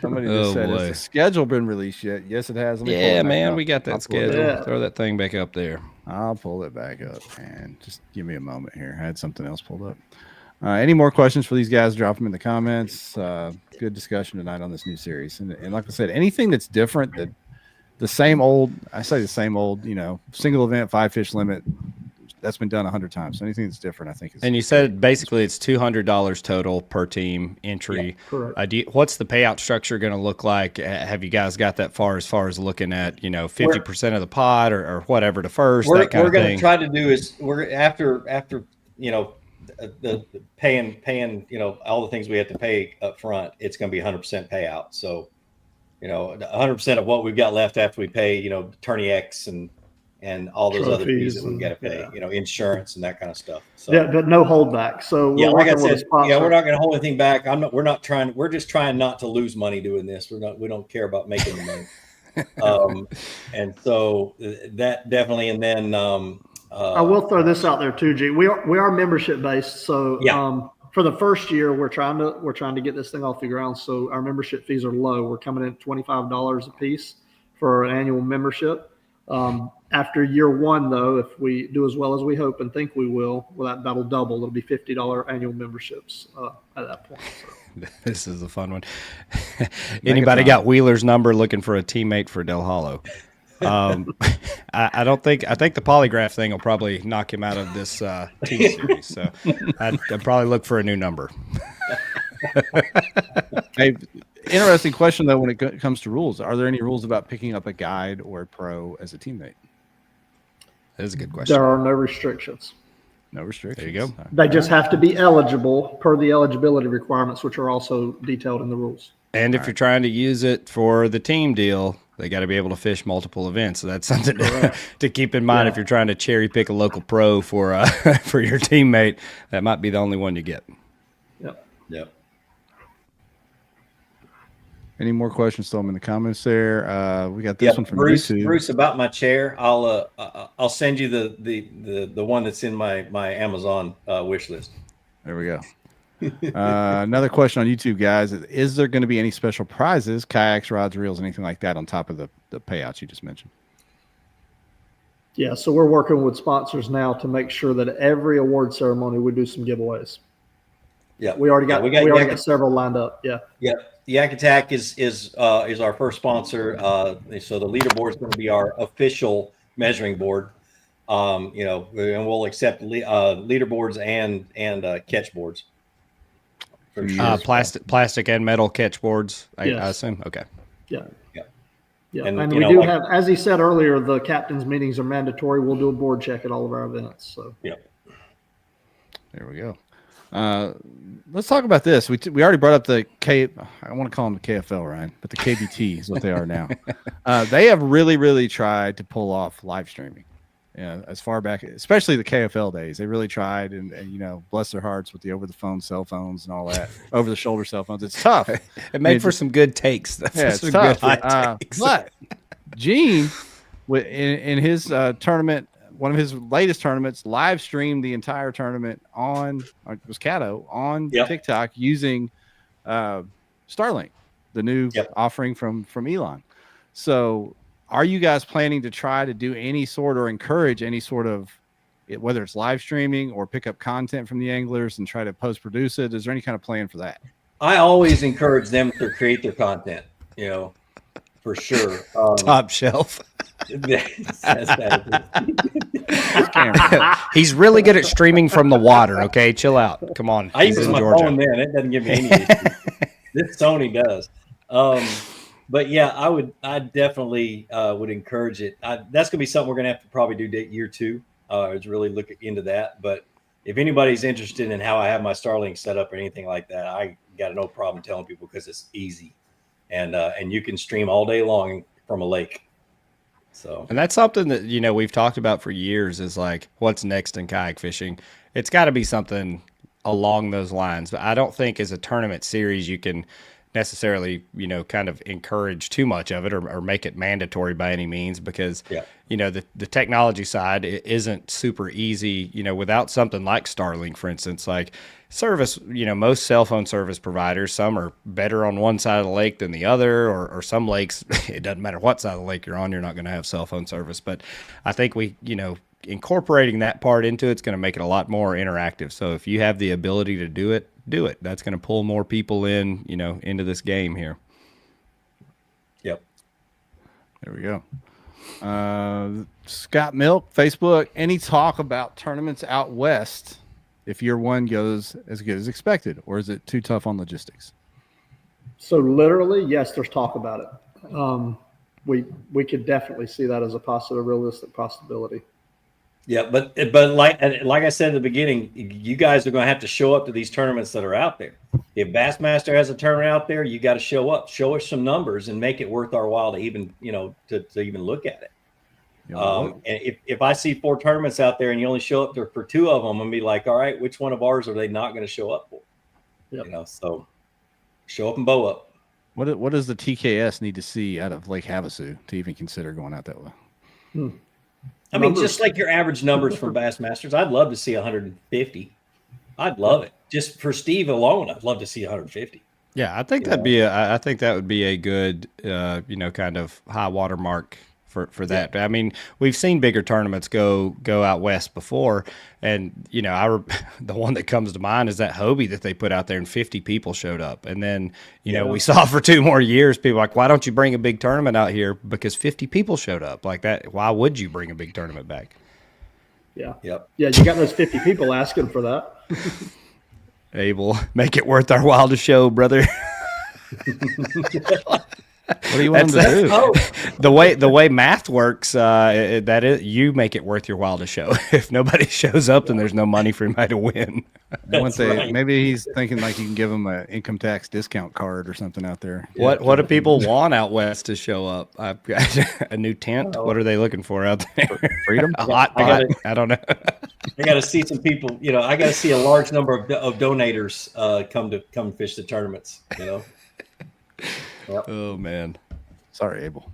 Somebody just said, has the schedule been released yet? Yes, it has. Yeah, man, we got that schedule. Yeah. Throw that thing back up there. I'll pull it back up, man. Just give me a moment here. I had something else pulled up. Any more questions for these guys? Drop them in the comments. Good discussion tonight on this new series. And like I said, anything that's different, that the same old, single event, 5 fish limit, that's been done 100 times. So anything that's different, I think is. And you said basically it's $200 total per team entry. Yeah, correct. What's the payout structure going to look like? Have you guys got that far as looking at 50% of the pot or whatever to first? We're going to try to do is we're after the paying all the things we have to pay up front. It's going to be 100% payout. So 100% of what we've got left after we pay Tourney X and all those other fees that we've got to pay, insurance and that kind of stuff. So yeah, but no holdback. So like I said, we're not going to hold anything back. We're just trying not to lose money doing this. We don't care about making the money. And so that definitely, and then I will throw this out there too, G. We are membership based. So for the first year, we're trying to get this thing off the ground. So our membership fees are low. We're coming in at $25 a piece for an annual membership. After year one, though, if we do as well as we hope and think we will, that'll double. It'll be $50 annual memberships at that point. So. This is a fun one. Anybody got Wheeler's number looking for a teammate for Del Hollow? I think the polygraph thing will probably knock him out of this team series. So I'd probably look for a new number. Hey, interesting question though. When it comes to rules, are there any rules about picking up a guide or a pro as a teammate? That is a good question. There are no restrictions. No restrictions. There you go. They just have to be eligible per the eligibility requirements, which are also detailed in the rules. And if you're trying to use it for the team deal, they got to be able to fish multiple events. So that's something to keep in mind if you're trying to cherry pick a local pro for for your teammate. That might be the only one you get. Yep. Any more questions? Throw them in the comments there. We got this one from YouTube. Bruce, about my chair, I'll send you the one that's in my Amazon wish list. There we go. Another question on YouTube, guys. Is there going to be any special prizes, kayaks, rods, reels, anything like that on top of the payouts you just mentioned? Yeah, so we're working with sponsors now to make sure that every award ceremony we do some giveaways. Yeah, we already got several lined up. Yeah. Yak Attack is our first sponsor. So the leaderboard is going to be our official measuring board. And we'll accept leaderboards and catch boards. Plastic and metal catch boards, I assume. Okay. Yeah. And we do have, as he said earlier, the captain's meetings are mandatory. We'll do a board check at all of our events. So there we go. Let's talk about this. We already brought up the I want to call them the KFL, Ryan, but the KBT is what they are now. They have really tried to pull off live streaming. As far back, especially the KFL days, they really tried, and bless their hearts with the over-the-phone cell phones and all that, over-the-shoulder cell phones. It's tough. It made for some good takes. It's tough. But Gene, in his tournament, one of his latest tournaments, live streamed the entire tournament on TikTok using Starlink, the new offering from Elon. So, are you guys planning to try to do any sort or encourage any sort of, whether it's live streaming or pick up content from the anglers and try to post produce it? Is there any kind of plan for that? I always encourage them to create their content, for sure. Top shelf. He's really good at streaming from the water. Okay, chill out. Come on. I use my phone, man. It doesn't give me any issues. This Sony does. But yeah, I definitely would encourage it. That's going to be something we're going to have to probably do year 2 is really look into that. But if anybody's interested in how I have my Starlink set up or anything like that, I got no problem telling people because it's easy, and you can stream all day long from a lake. So, and that's something that we've talked about for years is like what's next in kayak fishing. It's got to be something along those lines. But I don't think as a tournament series you can necessarily kind of encourage too much of it or make it mandatory by any means, because the technology side isn't super easy without something like Starlink, for instance. Like service, most cell phone service providers, some are better on one side of the lake than the other, or some lakes it doesn't matter what side of the lake you're on, you're not going to have cell phone service. But I think incorporating that part into it's going to make it a lot more interactive. So if you have the ability to do it, that's going to pull more people in, into this game here. Yep. There we go. Scott Milk, Facebook, any talk about tournaments out west if year 1 goes as good as expected, or is it too tough on logistics? So literally, yes, there's talk about it. We could definitely see that as a realistic possibility. Yeah, but like I said at the beginning, you guys are going to have to show up to these tournaments that are out there. If Bassmaster has a tournament out there, you got to show up, show us some numbers, and make it worth our while to even to even look at it. And if I see 4 tournaments out there and you only show up there for 2 of them, I'm gonna be like, all right, which one of ours are they not going to show up for? Yep. So show up and bow up. What does the TKS need to see out of Lake Havasu to even consider going out that way? I mean, just like your average numbers from Bassmasters, I'd love to see 150. I'd love it. Just for Steve alone, I'd love to see 150. Yeah, I think I think that would be a good, kind of high water mark for that. I mean, we've seen bigger tournaments go out west before, and the one that comes to mind is that Hobie that they put out there, and 50 people showed up, and then we saw for 2 more years people like, why don't you bring a big tournament out here? Because 50 people showed up like that. Why would you bring a big tournament back? Yeah. Yep. Yeah, you got those 50 people asking for that. Abel, make it worth our while to show, brother. What do you want them to do? Oh, The way math works, that is, you make it worth your while to show. If nobody shows up, then there's no money for anybody to win. Maybe he's thinking like you can give them an income tax discount card or something out there. What do people want out west to show up? I've got a new tent. What are they looking for out there? Freedom? A hot pot? I don't know. I got to see some people. I got to see a large number of donators come fish the tournaments. Yep. Oh man, Sorry, Abel.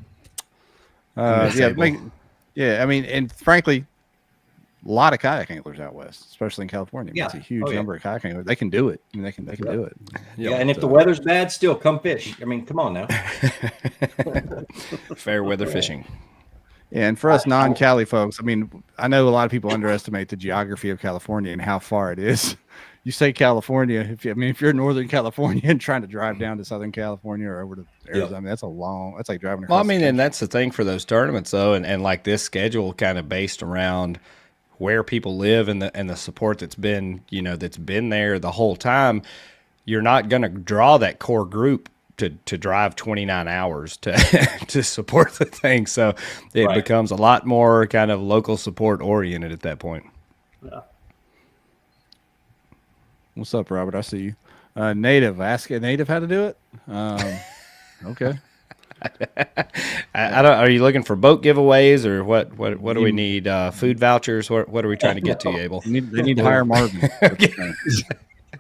Abel. I mean, and frankly, a lot of kayak anglers out west, especially in California. Yeah. It's a huge number of kayak anglers. They can do it. I mean, they can do it. Yeah, and if the weather's bad, still come fish. I mean, come on now. Fair weather fishing. Yeah, and for us non-Cali folks, I mean, I know a lot of people underestimate the geography of California and how far it is. You say California, if you're in Northern California and trying to drive down to Southern California or over to Arizona, I mean, that's like driving across. Well, I mean, and that's the thing for those tournaments though, and like this schedule kind of based around where people live and the support that's been there the whole time. You're not going to draw that core group to drive 29 hours to support the thing. So it becomes a lot more kind of local support oriented at that point. Yeah. What's up, Robert? I see you. Native, ask a native how to do it. Okay. I don't. Are you looking for boat giveaways or what do we need? Food vouchers? What are we trying to get to, Abel? They need to hire Marvin.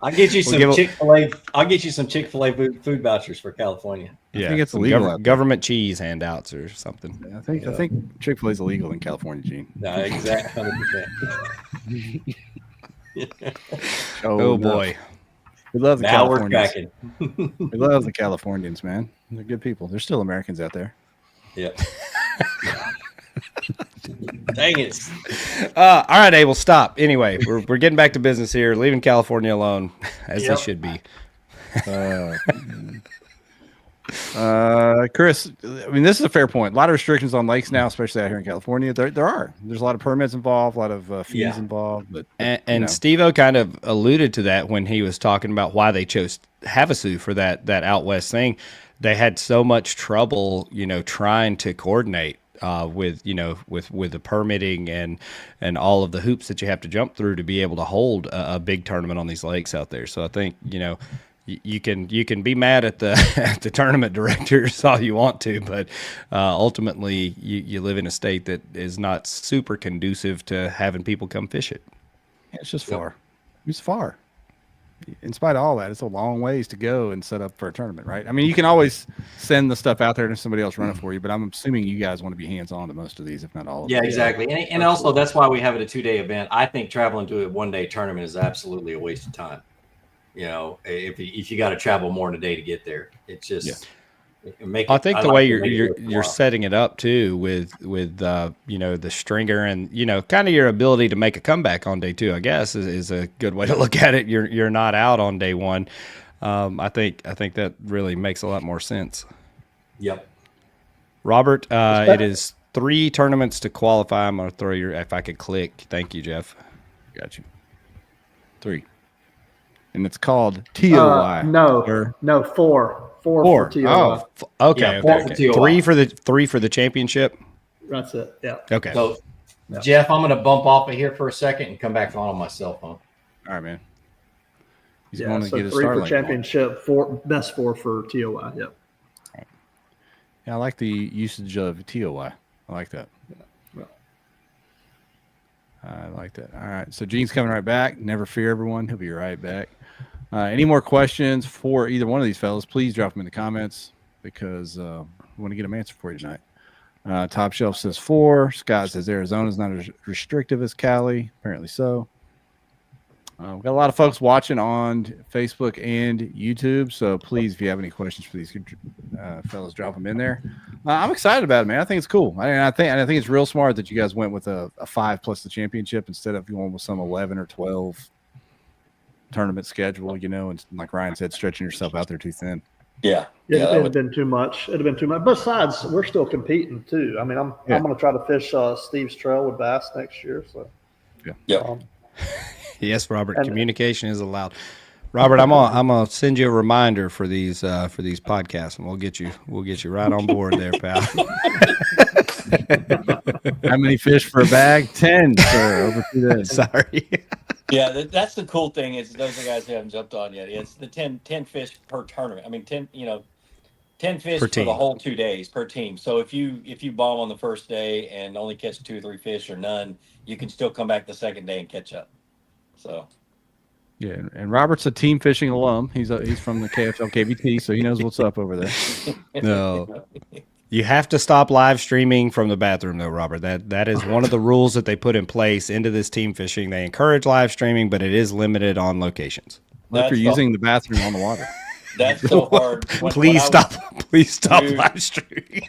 I'll get you some Chick-fil-A. I'll get you some Chick-fil-A food vouchers for California. Yeah, I think it's illegal. Government cheese handouts or something. I think Chick-fil-A is illegal in California, Gene. No, exactly, 100%. Oh boy, we love the Now we're Californians. cracking. We love the Californians, man. They're good people. They're still Americans out there. Yep. Dang it. All right, Abel, stop. Anyway, we're getting back to business here. Leaving California alone, as they should be. Chris, I mean, this is a fair point. A lot of restrictions on lakes now, especially out here in California. There's a lot of permits involved, a lot of fees involved. But and Steve-O kind of alluded to that when he was talking about why they chose Havasu for that out west thing. They had so much trouble, trying to coordinate with the permitting and all of the hoops that you have to jump through to be able to hold a big tournament on these lakes out there. So I think you can be mad at the tournament directors all you want to, but ultimately you live in a state that is not super conducive to having people come fish it. Yeah, it's just far. It's far. In spite of all that, it's a long ways to go and set up for a tournament, right? I mean, you can always send the stuff out there and somebody else run it for you, but I'm assuming you guys want to be hands-on to most of these, if not all of them. Yeah, exactly. And also that's why we have it a 2-day event. I think traveling to a 1-day tournament is absolutely a waste of time. If you got to travel more than a day to get there, it's just I think the way you're setting it up too with the stringer and kind of your ability to make a comeback on day 2, I guess is a good way to look at it. You're not out on day 1. I think that really makes a lot more sense. Yep. Robert, it is 3 tournaments to qualify. I'm gonna throw if I could click. Thank you, Jeff. Got you. 3. And it's called TOI. No, 4 for TOI. Oh, okay. 4 for TOI. 3 for the championship. That's it. Yeah. Okay. So, Jeff, I'm going to bump off of here for a second and come back on my cell phone. All right, man. He's Yeah, going to so get a 3 start. for championship, best 4 for TOI. Yep. Right. Yeah, I like the usage of TOI. I like that. Yeah. I like that. All right. So Gene's coming right back. Never fear, everyone. He'll be right back. Any more questions for either one of these fellas, please drop them in the comments because we want to get them answered for you tonight. Top Shelf says 4. Scott says Arizona's not as restrictive as Cali. Apparently so. We've got a lot of folks watching on Facebook and YouTube, so please, if you have any questions for these fellas, drop them in there. I'm excited about it, man. I think it's cool. I think it's real smart that you guys went with a 5 plus the championship instead of going with some 11 or 12 tournament schedule. And like Ryan said, stretching yourself out there too thin. Yeah, It'd have been too much. It'd have been too much. Besides, we're still competing too. I mean, I'm going to try to fish Steve's Trail with bass next year. So yeah. Yes, Robert. Communication is allowed. Robert, I'm gonna send you a reminder for these podcasts, and we'll get you right on board there, pal. How many fish for a bag? 10, sir. Over 2 days. Sorry. Yeah, that's the cool thing is those are guys who haven't jumped on yet. It's the 10 fish per tournament. I mean, 10 fish for the whole 2 days per team. So if you bomb on the first day and only catch 2 or 3 fish or none, you can still come back the second day and catch up. So. Yeah, and Robert's a team fishing alum. He's from the KFL KBT, so he knows what's up over there. No. You have to stop live streaming from the bathroom, though, Robert. That is one of the rules that they put in place into this team fishing. They encourage live streaming, but it is limited on locations. If you're using the bathroom on the water. That's so hard. Please stop live streaming.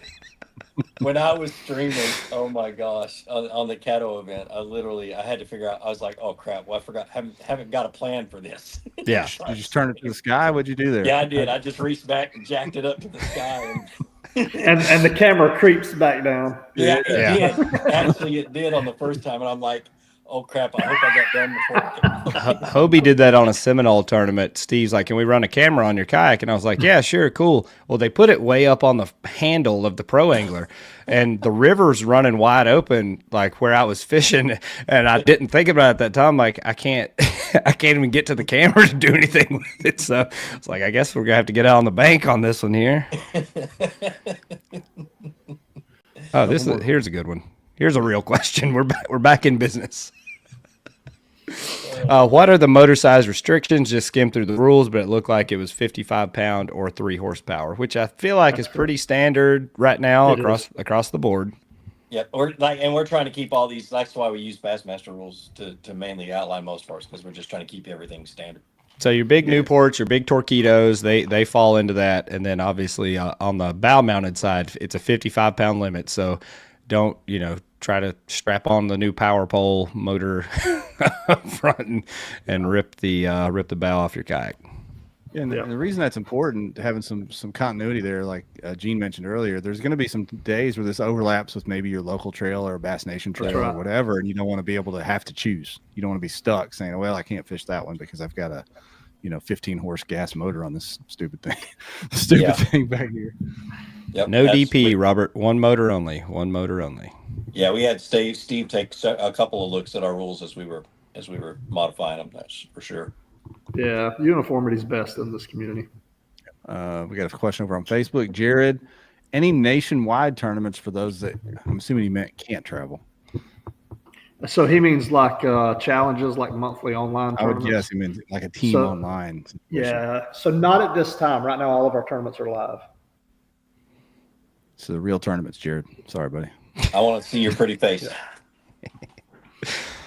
When I was streaming, oh my gosh, on the Caddo event, I had to figure out. I was like, oh crap! Well, I forgot. Haven't got a plan for this. Yeah. Did you just turn it to the sky? What'd you do there? Yeah, I did. I just reached back and jacked it up to the sky. and the camera creeps back down. Yeah, it did. Actually, it did on the first time, and I'm like, oh crap! I hope I got done before. Hobie did that on a Seminole tournament. Steve's like, "Can we run a camera on your kayak?" And I was like, "Yeah, sure, cool." Well, they put it way up on the handle of the pro angler, and the river's running wide open, like where I was fishing. And I didn't think about it at that time. Like, I can't even get to the camera to do anything with it. So it's like, I guess we're gonna have to get out on the bank on this one here. Oh, here's a good one. Here's a real question. We're back in business. What are the motor size restrictions? Just skim through the rules, but it looked like it was 55-pound or 3 horsepower, which I feel like is pretty standard right now across the board. Yeah, we're trying to keep all these. That's why we use Bassmaster rules to mainly outline most parts, because we're just trying to keep everything standard. So your big Newports, your big Torpedoes, they fall into that, and then obviously on the bow-mounted side, it's a 55-pound limit. So don't try to strap on the new power pole motor up front and rip the bow off your kayak. Yeah, and the reason that's important, having some continuity there, like Gene mentioned earlier, there's going to be some days where this overlaps with maybe your local trail or Bass Nation trail or whatever, and you don't want to be able to have to choose. You don't want to be stuck saying, well, I can't fish that one because I've got a 15 horse gas motor on this stupid thing back here. Yep, no DP, Robert. One motor only. Yeah, we had Steve take a couple of looks at our rules as we were modifying them. That's for sure. Yeah, uniformity is best in this community. We got a question over on Facebook. Jared, any nationwide tournaments for those that I'm assuming he meant can't travel? So he means like challenges, like monthly online tournaments? I would guess he means like a team online situation. Yeah, so not at this time. Right now, all of our tournaments are live. So the real tournaments, Jared. Sorry, buddy. I want to see your pretty face.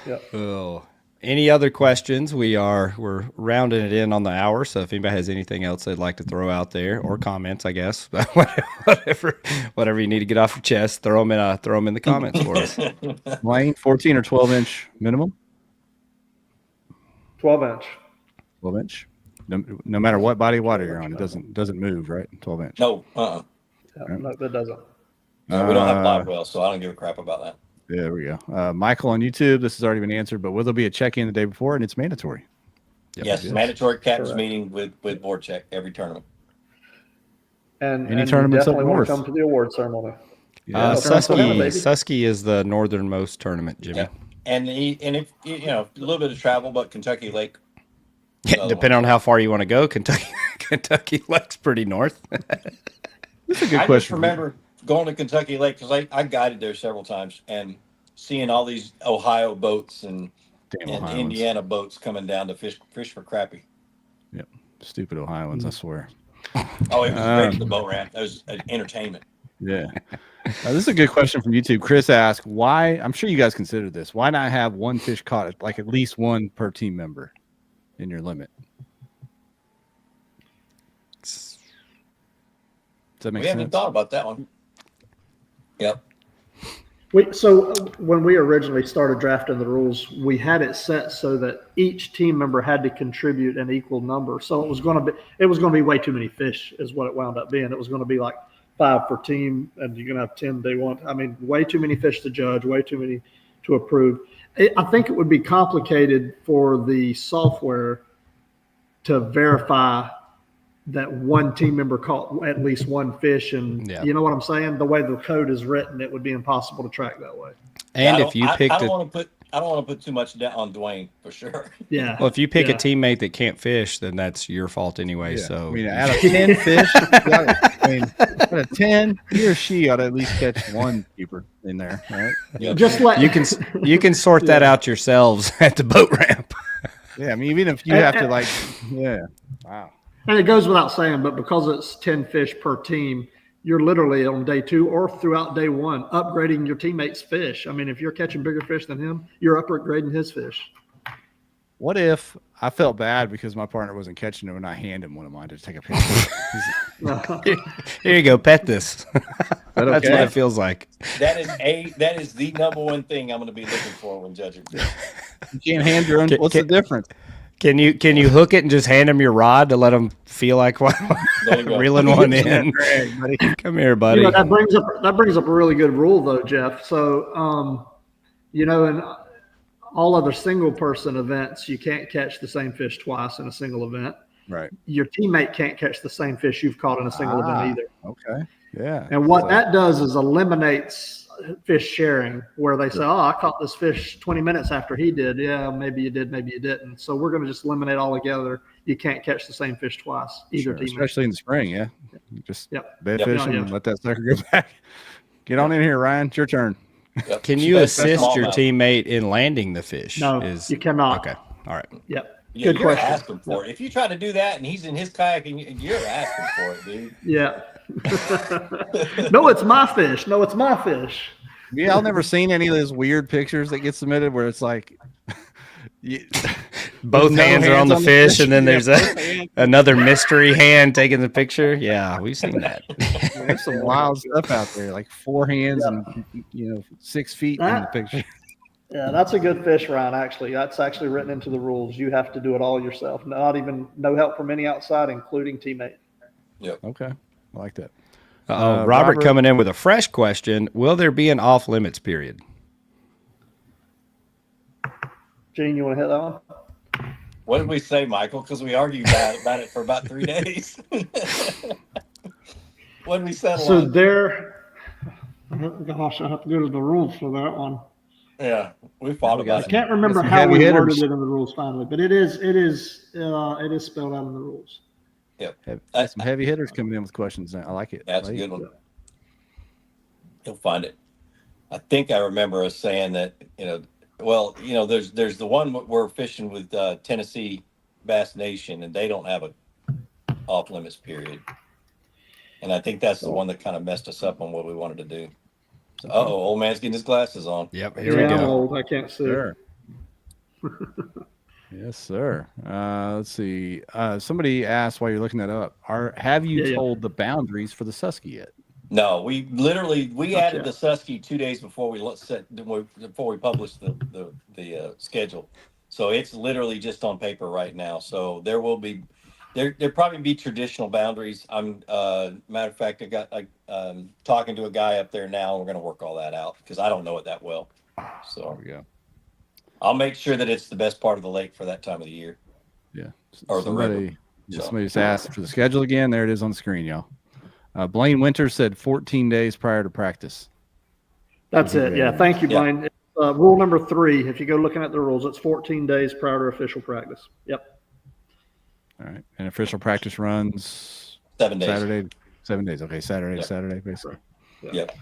Yep. Oh, any other questions? We're rounding it in on the hour. So if anybody has anything else they'd like to throw out there, or comments, I guess, whatever you need to get off your chest, throw them in the comments for us. Wayne, 14 or 12-inch minimum? 12-inch. 12-inch. No matter what body of water you're on, it doesn't move, right? 12-inch. No. No, that doesn't. We don't have live wells, so I don't give a crap about that. There we go. Michael on YouTube, this has already been answered, but will there be a check-in the day before, and it's mandatory? Yep. Yes, mandatory captain's meeting with board check every tournament. And any tournaments you up definitely want north? to come to the award ceremony. Yeah, Susky is the northernmost tournament, Jimmy. Yeah. And if a little bit of travel, but Kentucky Lake. Yeah, depending on how far you want to go, Kentucky Lake's pretty north. That's a good question. I just remember going to Kentucky Lake because I guided there several times and seeing all these Ohio boats and Indiana boats coming down to fish for crappie. Yep, stupid Ohioans, I swear. Oh, it was great for the boat ramp. That was entertainment. Yeah. This is a good question from YouTube. Chris asked, why, I'm sure you guys considered this, why not have one fish caught, like at least one per team member? in your limit. Does that make We sense? haven't thought about that one. Yep. So when we originally started drafting the rules, we had it set so that each team member had to contribute an equal number. So it was going to be way too many fish is what it wound up being. It was going to be like 5 per team, and you're going to have 10 day one. I mean, way too many fish to judge, way too many to approve. I think it would be complicated for the software to verify that one team member caught at least one fish, and you know what I'm saying? The way the code is written, it would be impossible to track that way. And if you picked, I don't want to put too much down on Dwayne for sure. Yeah. Well, if you pick a teammate that can't fish, then that's your fault anyway. Yeah. So I mean, out of 10 fish, out of 10, he or she ought to at least catch one keeper in there, right? Yep. Just like you can sort that out yourselves at the boat ramp. Yeah, I mean, even if you have to wow. And it goes without saying, but because it's 10 fish per team, you're literally on day 2 or throughout day 1 upgrading your teammates' fish. I mean, if you're catching bigger fish than him, you're upgrading his fish. What if I felt bad because my partner wasn't catching him and I hand him one of mine to take a picture? Here you go, pet this. That's what it feels like. That is the number one thing I'm going to be looking for when judging. You can't hand your own. What's the difference? Can you hook it and just hand him your rod to let him feel like reeling one in? Come here, buddy. You know, that brings up a really good rule though, Jeff. So, in all other single person events, you can't catch the same fish twice in a single event. Right. Your teammate can't catch the same fish you've caught in a single event either. Okay. Yeah. And what that does is eliminates fish sharing, where they say, "Oh, I caught this fish 20 minutes after he did." Yeah, maybe you did, maybe you didn't. So we're going to just eliminate altogether. You can't catch the same fish twice, either team. Especially in the spring, yeah. Just bed Yep. fishing and let that sucker go back. Get on in here, Ryan. It's your turn. Yep. Can you assist your teammate in landing the fish? No, you cannot. Okay. All right. Yep. Yeah, Good you're question. asking for it. If you try to do that and he's in his kayak, and you're asking for it, dude. Yeah. No, it's my fish. No, it's my fish. Yeah, I've never seen any of those weird pictures that get submitted where it's like both hands are on the fish, and then there's another mystery hand taking the picture. Yeah, we've seen that. There's some wild stuff out there, like 4 hands and 6 feet in the picture. Yeah, that's a good fish, Ryan. Actually, that's actually written into the rules. You have to do it all yourself. No help from any outside, including teammate. Yep. Okay, I like that. Robert coming in with a fresh question: will there be an off limits period? Gene, you want to hit that one? What did we say, Michael? Because we argued about it for about 3 days. What did we settle on? Gosh, I have to go to the rules for that one. Yeah, we fought about it. I can't remember how we worded it in the rules finally, but it is spelled out in the rules. Yep. Some heavy hitters coming in with questions now. I like it. That's a good one. You'll find it. I think I remember us saying that, there's the one we're fishing with Tennessee Bass Nation, and they don't have a off limits period. And I think that's the one that kind of messed us up on what we wanted to do. So, old man's getting his glasses on. Yep, here we go. I'm old. I can't see. Sure. Yes, sir. Let's see. Somebody asked while you're looking that up. Have you told the boundaries for the Susky yet? No, we added the Susky 2 days before we published the schedule. So it's literally just on paper right now. So there will be there probably be traditional boundaries. Matter of fact, I got talking to a guy up there now. We're going to work all that out because I don't know it that well. So there we go. I'll make sure that it's the best part of the lake for that time of the year. Yeah. Or the river. Somebody just asked for the schedule again. There it is on the screen, y'all. Blaine Winters said 14 days prior to practice. That's it. Yeah. Thank you, Blaine. Yeah. Rule number 3, if you go looking at the rules, it's 14 days prior to official practice. Yep. All right. And official practice runs 7 days. Saturday, 7 days. Okay. Saturday to Saturday, basically. Yep.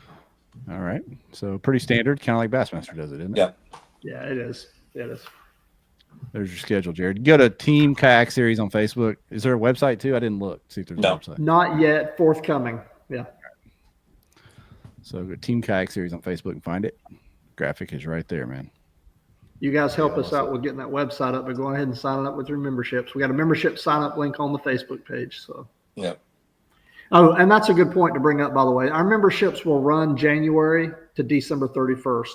All right. So pretty standard, kind of like Bassmaster does it, isn't it? Yep. Yeah, it is. It is. There's your schedule, Jared. Go to Team Kayak Series on Facebook. Is there a website too? I didn't look. See if there's a website. Not yet. Forthcoming. Yeah. So go to Team Kayak Series on Facebook and find it. Graphic is right there, man. You guys help us out with getting that website up by going ahead and signing up with your memberships. We got a membership sign up link on the Facebook page. So, Yep. oh, and that's a good point to bring up, by the way. Our memberships will run January to December 31st.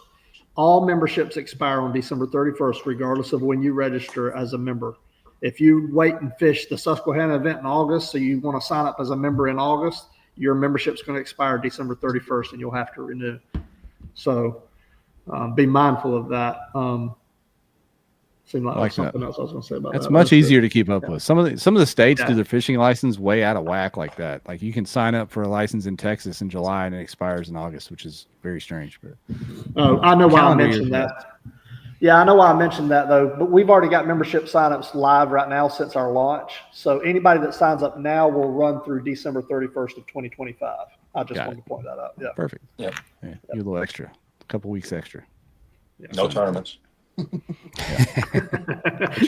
All memberships expire on December 31st, regardless of when you register as a member. If you wait and fish the Susquehanna event in August, so you want to sign up as a member in August, your membership's going to expire December 31st and you'll have to renew. So be mindful of that. Seemed like something else I was going to say about that. That's much easier to keep up with. Some of the states Yeah. do their fishing license way out of whack like that. Like you can sign up for a license in Texas in July and it expires in August, which is very strange. But I know why I calendar mentioned year. that. Yeah, I know why I mentioned that though. But we've already got membership signups live right now since our launch. So anybody that signs up now will run through December 31st of 2025. I just wanted to point that out. Yeah. Perfect. Yep. Yeah, you a little extra, a couple weeks extra. No tournaments. You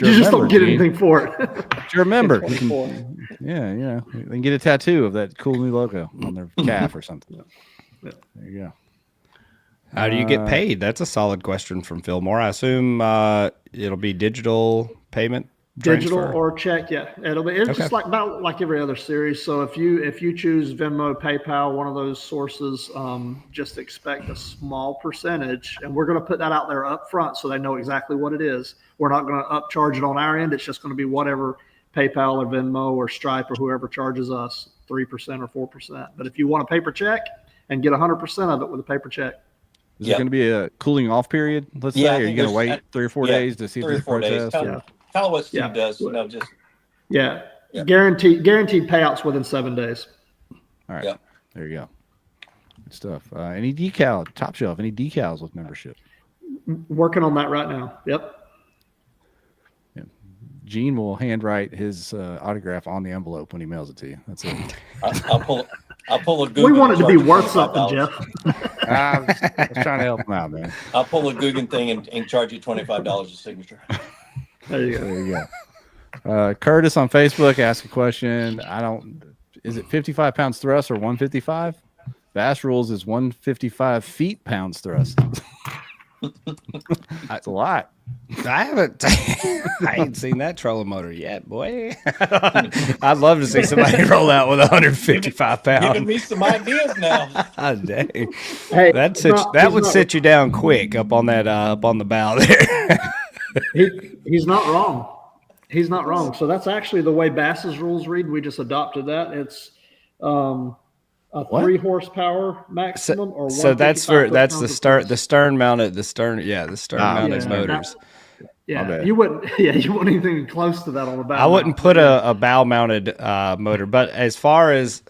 just don't get anything for it. But you're a member. You can, they can get a tattoo of that cool new logo on their calf or something. Yeah. There you go. How do you get paid? That's a solid question from Fillmore. I assume it'll be digital payment. Digital transfer? or check, yeah. It's just about like every other series. So if you choose Venmo, PayPal, one of those sources, just expect a small percentage, and we're going to put that out there up front so they know exactly what it is. We're not going to upcharge it on our end. It's just going to be whatever PayPal or Venmo or Stripe or whoever charges us, 3% or 4%. But if you want a paper check and get 100% of it with a paper check. Is there going to be a cooling off period? Let's say, are you going to wait 3 or 4 days to see if there's a protest? Kind of what Steve does, just guaranteed payouts within 7 days. All right, there you go. Good stuff. Any decal, Top Shelf? Any decals with membership? Working on that right now. Yep. Gene will handwrite his autograph on the envelope when he mails it to you. That's it. I'll pull a Guggen. We want it to be worth something, Jeff. I was trying to help him out, man. I'll pull a Guggen thing and charge you $25 a signature. There you go. There you go. Curtis on Facebook asked a question. Is it 55 pounds thrust or 155? Bass rules is 155 feet pounds thrust. That's a lot. I ain't seen that trolling motor yet, boy. I'd love to see somebody roll out with 155 pounds. Giving me some ideas now. Dang. Hey, that would sit you down quick up on that up on the bow there. He's not wrong. He's not wrong. So that's actually the way Bass's rules read. We just adopted that. It's a 3 horsepower maximum, or so that's the stern mounted motors. You wouldn't anything close to that on the bow. I wouldn't put a bow mounted motor, but as far as,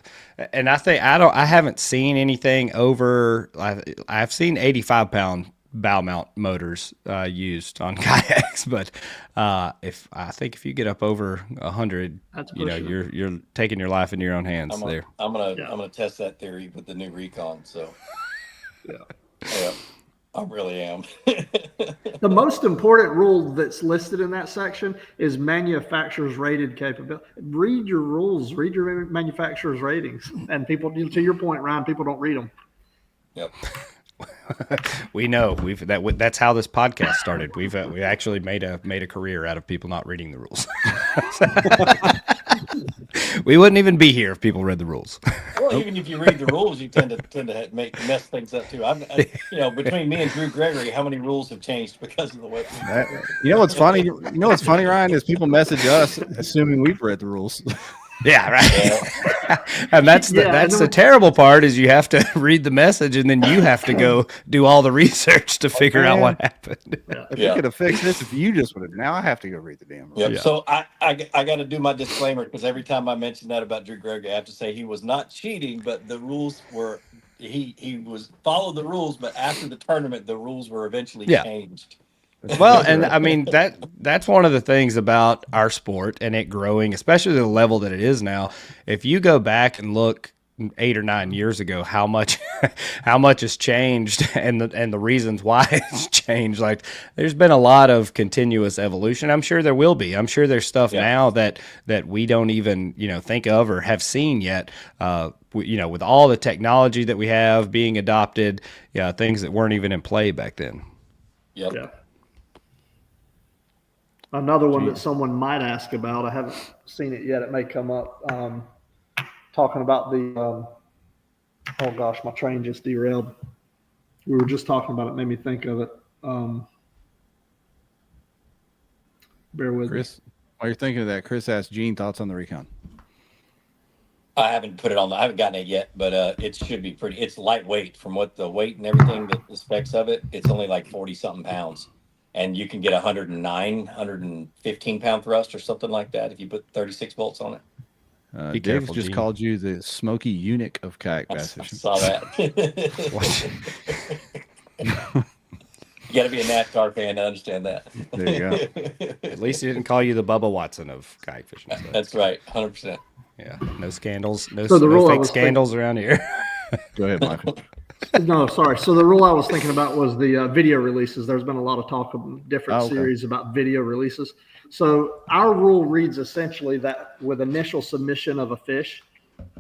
and I haven't seen anything over. I've seen 85-pound bow mount motors used on kayaks, but if you get up over 100, you're taking your life into your own hands. I'm gonna test that theory with the new Recon. So yeah, I really am. The most important rule that's listed in that section is manufacturer's rated capability. Read your rules, read your manufacturer's ratings, and people, to your point, Ryan, people don't read them. Yep. We know that's how this podcast started. We actually made a career out of people not reading the rules. We wouldn't even be here if people read the rules. Well, even if you read the rules, you tend to mess things up too. Between me and Drew Gregory, how many rules have changed because of the website? You know what's funny? Ryan, is people message us assuming we've read the rules. Yeah, right. And that's the terrible part is you have to read the message and then you have to go do all the research to figure out what happened. If you could have fixed this, if you just would have, now I have to go read the damn rules. Yep. So I got to do my disclaimer because every time I mention that about Drew Gregory, I have to say he was not cheating, but the rules were he was followed the rules, but after the tournament, the rules were eventually changed. Well, and I mean that's one of the things about our sport and it growing, especially the level that it is now. If you go back and look 8 or 9 years ago, how much has changed and the reasons why it's changed. Like there's been a lot of continuous evolution. I'm sure there will be. I'm sure there's stuff now that we don't even think of or have seen yet. With all the technology that we have being adopted, things that weren't even in play back then. Yep. Yeah. Another one that someone might ask about, I haven't seen it yet. It may come up. Talking about the, oh gosh, my train just derailed. We were just talking about it, made me think of it. Bear with Chris. While you're thinking of that, Chris asked Gene thoughts on the Recon. I haven't put it on. I haven't gotten it yet, but it should be pretty. It's lightweight from what the weight and everything, the specs of it. It's only like 40 something pounds, and you can get 115 pound thrust or something like that if you put 36 volts on it. Diggs just called you the smoky eunuch of kayak bass fishing. I saw that. You got to be a NASCAR fan to understand that. There you go. At least he didn't call you the Bubba Watson of kayak fishing. That's right, 100%. Yeah, no scandals, no fake scandals around here. Go ahead, Michael. No, sorry. So the rule I was thinking about was the video releases. There's been a lot of talk of different series about video releases. So our rule reads essentially that with initial submission of a fish,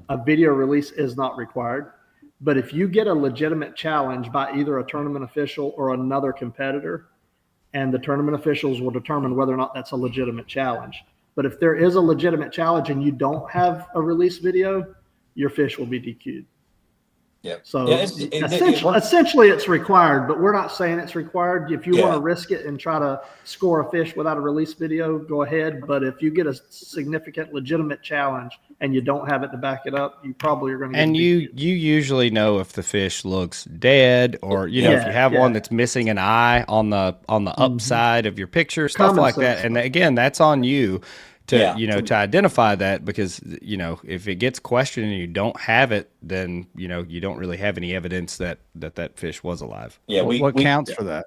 a video release is not required. But if you get a legitimate challenge by either a tournament official or another competitor, and the tournament officials will determine whether or not that's a legitimate challenge. But if there is a legitimate challenge and you don't have a release video, your fish will be DQ'd. Yeah. So essentially it's required, but we're not saying it's required. If you want to risk it and try to score a fish without a release video, go ahead. But if you get a significant legitimate challenge and you don't have it to back it up, you probably are going to get And you usually know if the fish looks dead or, if you have one that's missing an eye on the upside of your picture, stuff like that. And again, that's on you to, to identify that, because, if it gets questioned and you don't have it, then, you don't really have any evidence that fish was alive. Yeah. What counts for that?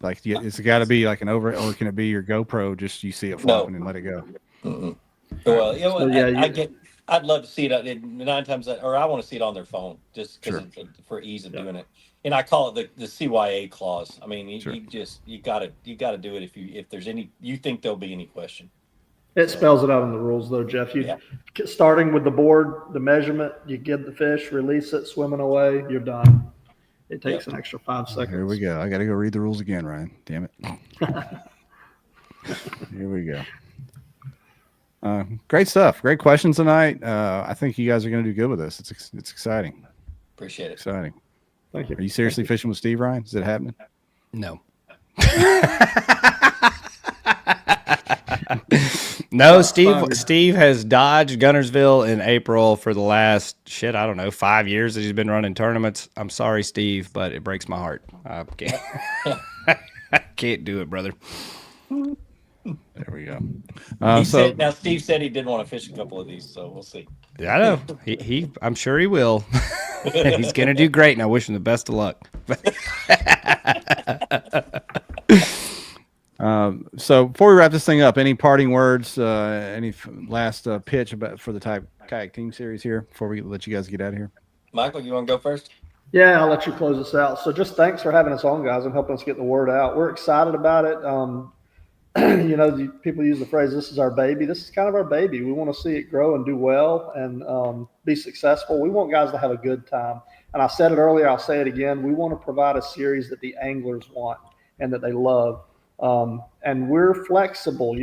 Like, it's got to be like an over, or can it be your GoPro? Just you see it flopping and let it go. Mm-mm. Well, I'd love to see it 9 times, or I want to see it on their phone just because for ease of doing it. And I call it the CYA clause. I mean, you got to do it if there's any, you think there'll be any question. It spells it out in the rules, though, Jeff. Starting with the board, the measurement, you get the fish, release it, swimming away, you're done. It takes an extra 5 seconds. Here we go. I got to go read the rules again, Ryan. Damn it. Here we go. Great stuff. Great questions tonight. I think you guys are going to do good with this. It's exciting. Appreciate it. Exciting. Thank you. Are you seriously fishing with Steve, Ryan? Is it happening? No. No, Steve has dodged Gunnersville in April for the last 5 years that he's been running tournaments. I'm sorry, Steve, but it breaks my heart. I can't, I can't do it, brother. There we go. Steve said he did want to fish a couple of these, so we'll see. Yeah, I know. I'm sure he will. He's gonna do great, and I wish him the best of luck. So before we wrap this thing up, any parting words, any last pitch for the Kayak Team Series here before we let you guys get out of here? Michael, you want to go first? Yeah, I'll let you close us out. So just thanks for having us on, guys, and helping us get the word out. We're excited about it. People use the phrase, this is our baby. This is kind of our baby. We want to see it grow and do well and be successful. We want guys to have a good time. And I said it earlier, I'll say it again. We want to provide a series that the anglers want and that they love. And we're flexible.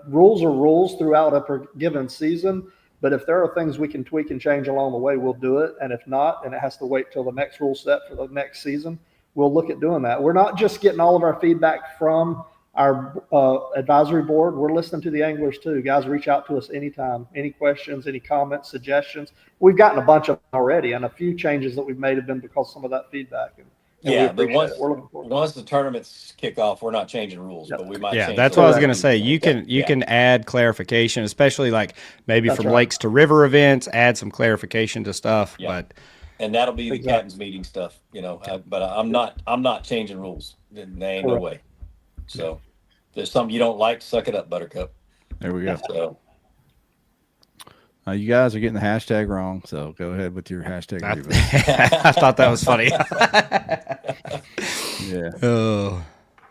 Rules are rules throughout a given season. But if there are things we can tweak and change along the way, we'll do it. And if not, and it has to wait till the next rule set for the next season, we'll look at doing that. We're not just getting all of our feedback from our advisory board. We're listening to the anglers too. Guys, reach out to us anytime. Any questions, any comments, suggestions. We've gotten a bunch of them already, and a few changes that we've made have been because of some of that feedback. But once the tournaments kick off, we're not changing rules, but we might. Yeah, that's what I was going to say. You can add clarification, especially like maybe from lakes to river events. Add some clarification to stuff, and that'll be the captain's meeting stuff, But I'm not changing rules. There ain't no way. So there's something you don't like, suck it up, Buttercup. There we go. So. You guys are getting the hashtag wrong, so go ahead with your hashtag. I thought that was funny. Yeah. Oh.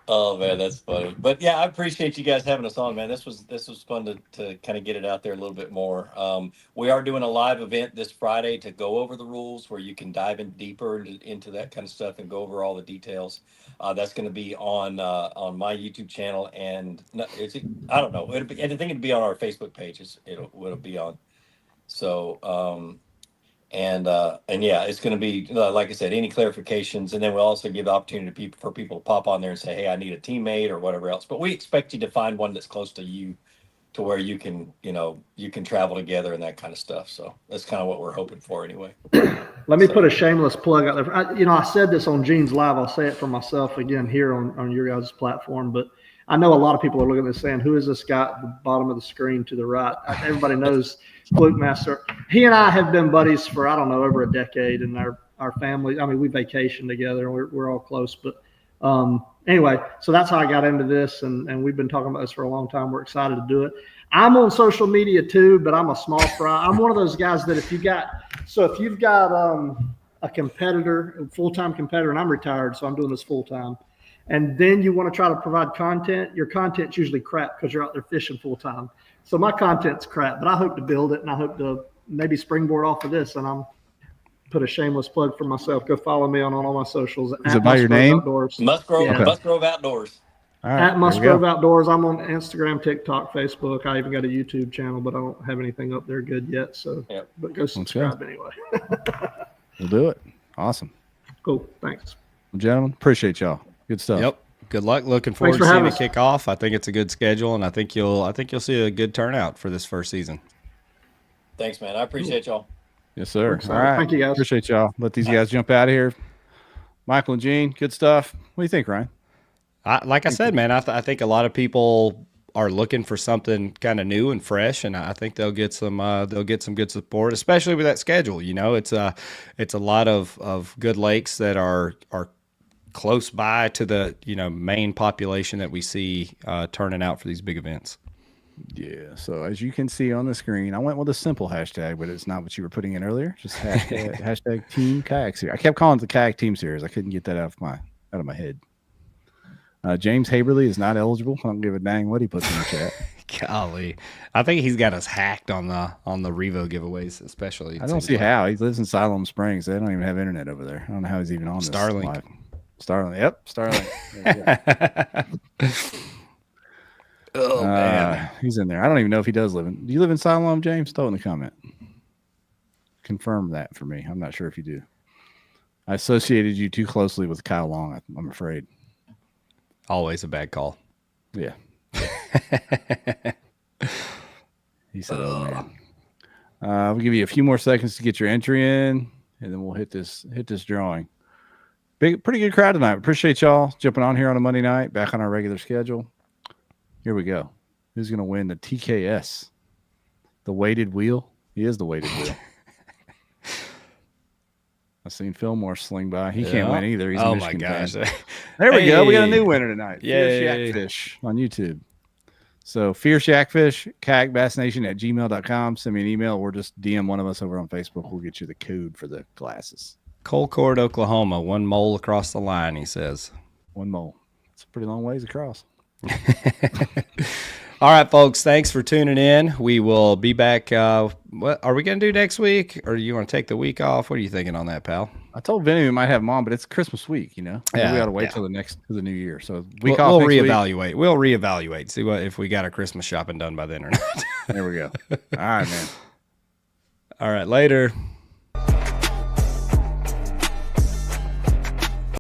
Oh man, that's funny. But yeah, I appreciate you guys having us on, man. This was fun to kind of get it out there a little bit more. We are doing a live event this Friday to go over the rules, where you can dive in deeper into that kind of stuff and go over all the details. That's going to be on my YouTube channel, and I don't know. It'll be, and I think it'll be on our Facebook pages. It'll be on. So and yeah, it's going to be like I said, any clarifications, and then we'll also give the opportunity for people to pop on there and say, "Hey, I need a teammate" or whatever else. But we expect you to find one that's close to you, to where you can travel together and that kind of stuff. So that's kind of what we're hoping for, anyway. Let me put a shameless plug out there. I said this on Gene's Live. I'll say it for myself again here on your guys' platform, but I know a lot of people are looking at this saying, who is this guy at the bottom of the screen to the right? Everybody knows Fluke Master. He and I have been buddies for, I don't know, over a decade, and our family, I mean, we vacation together and we're all close, but anyway, so that's how I got into this, and we've been talking about this for a long time. We're excited to do it. I'm on social media too, but I'm a small fry. I'm one of those guys that if you've got a competitor, a full-time competitor, and I'm retired, so I'm doing this full-time, and then you want to try to provide content, your content's usually crap because you're out there fishing full-time. So my content's crap, but I hope to build it, and I hope to maybe springboard off of this, and I'm put a shameless plug for myself. Go follow me on all my socials. Is it by your name? Outdoors. Musgrove, Yeah. Musgrove Outdoors. All right, At Musgrove Outdoors. I'm on Instagram, TikTok, Facebook. I even got a YouTube channel, but I don't have anything up there good yet. So, but go subscribe anyway. We'll do it. Awesome. Cool. Thanks. Well, gentlemen, appreciate y'all. Good stuff. Yep. Good luck. Looking forward to seeing it kick off. I think it's a good schedule, and I think you'll see a good turnout for this first season. Thanks, man. I appreciate y'all. Yes, sir. All right. Thank you, guys. Appreciate y'all. Let these guys jump out of here. Michael and Gene, good stuff. What do you think, Ryan? Like I said, man, I think a lot of people are looking for something kind of new and fresh, and I think they'll get some good support, especially with that schedule. It's a lot of good lakes that are close by to the main population that we see turning out for these big events. Yeah. So as you can see on the screen, I went with a simple hashtag, but it's not what you were putting in earlier. Just hashtag Team Kayak Series. I kept calling it the Kayak Team Series. I couldn't get that out of my head. James Haberly is not eligible. I don't give a dang what he puts in the chat. Golly, I think he's got us hacked on the Revo giveaways, especially. I don't see how. He lives in Siloam Springs. They don't even have internet over there. I don't know how he's even on Starlink. Starlink. Yep, Starlink. Oh man, he's in there. I don't even know if he does live in. Do you live in Siloam, James? Throw it in the comment. Confirm that for me. I'm not sure if you do. I associated you too closely with Kyle Long, I'm afraid. Always a bad call. Yeah. He said, "Oh man." We'll give you a few more seconds to get your entry in, and then we'll hit this drawing. Pretty good crowd tonight. Appreciate y'all jumping on here on a Monday night, back on our regular schedule. Here we go. Who's going to win the TKS? The weighted wheel? He is the weighted wheel. I've seen Fillmore sling by. He can't win either. He's a Michigan fan. There we go. We got a new winner tonight. Fierce Yakfish on YouTube. So Fierce Yakfish, Kayak Bass Nation at gmail.com. Send me an email or just DM one of us over on Facebook. We'll get you the code for the glasses. Colcord, Oklahoma. 1 mole across the line, he says. 1 mole. It's a pretty long ways across. All right, folks. Thanks for tuning in. We will be back. What are we going to do next week? Or do you want to take the week off? What are you thinking on that, pal? I told Vinny we might have him on, but it's Christmas week, we got to wait till the new year. So we'll reevaluate. Week. We'll reevaluate. See if we got our Christmas shopping done by then or not. There we go. All right, man. All right, later.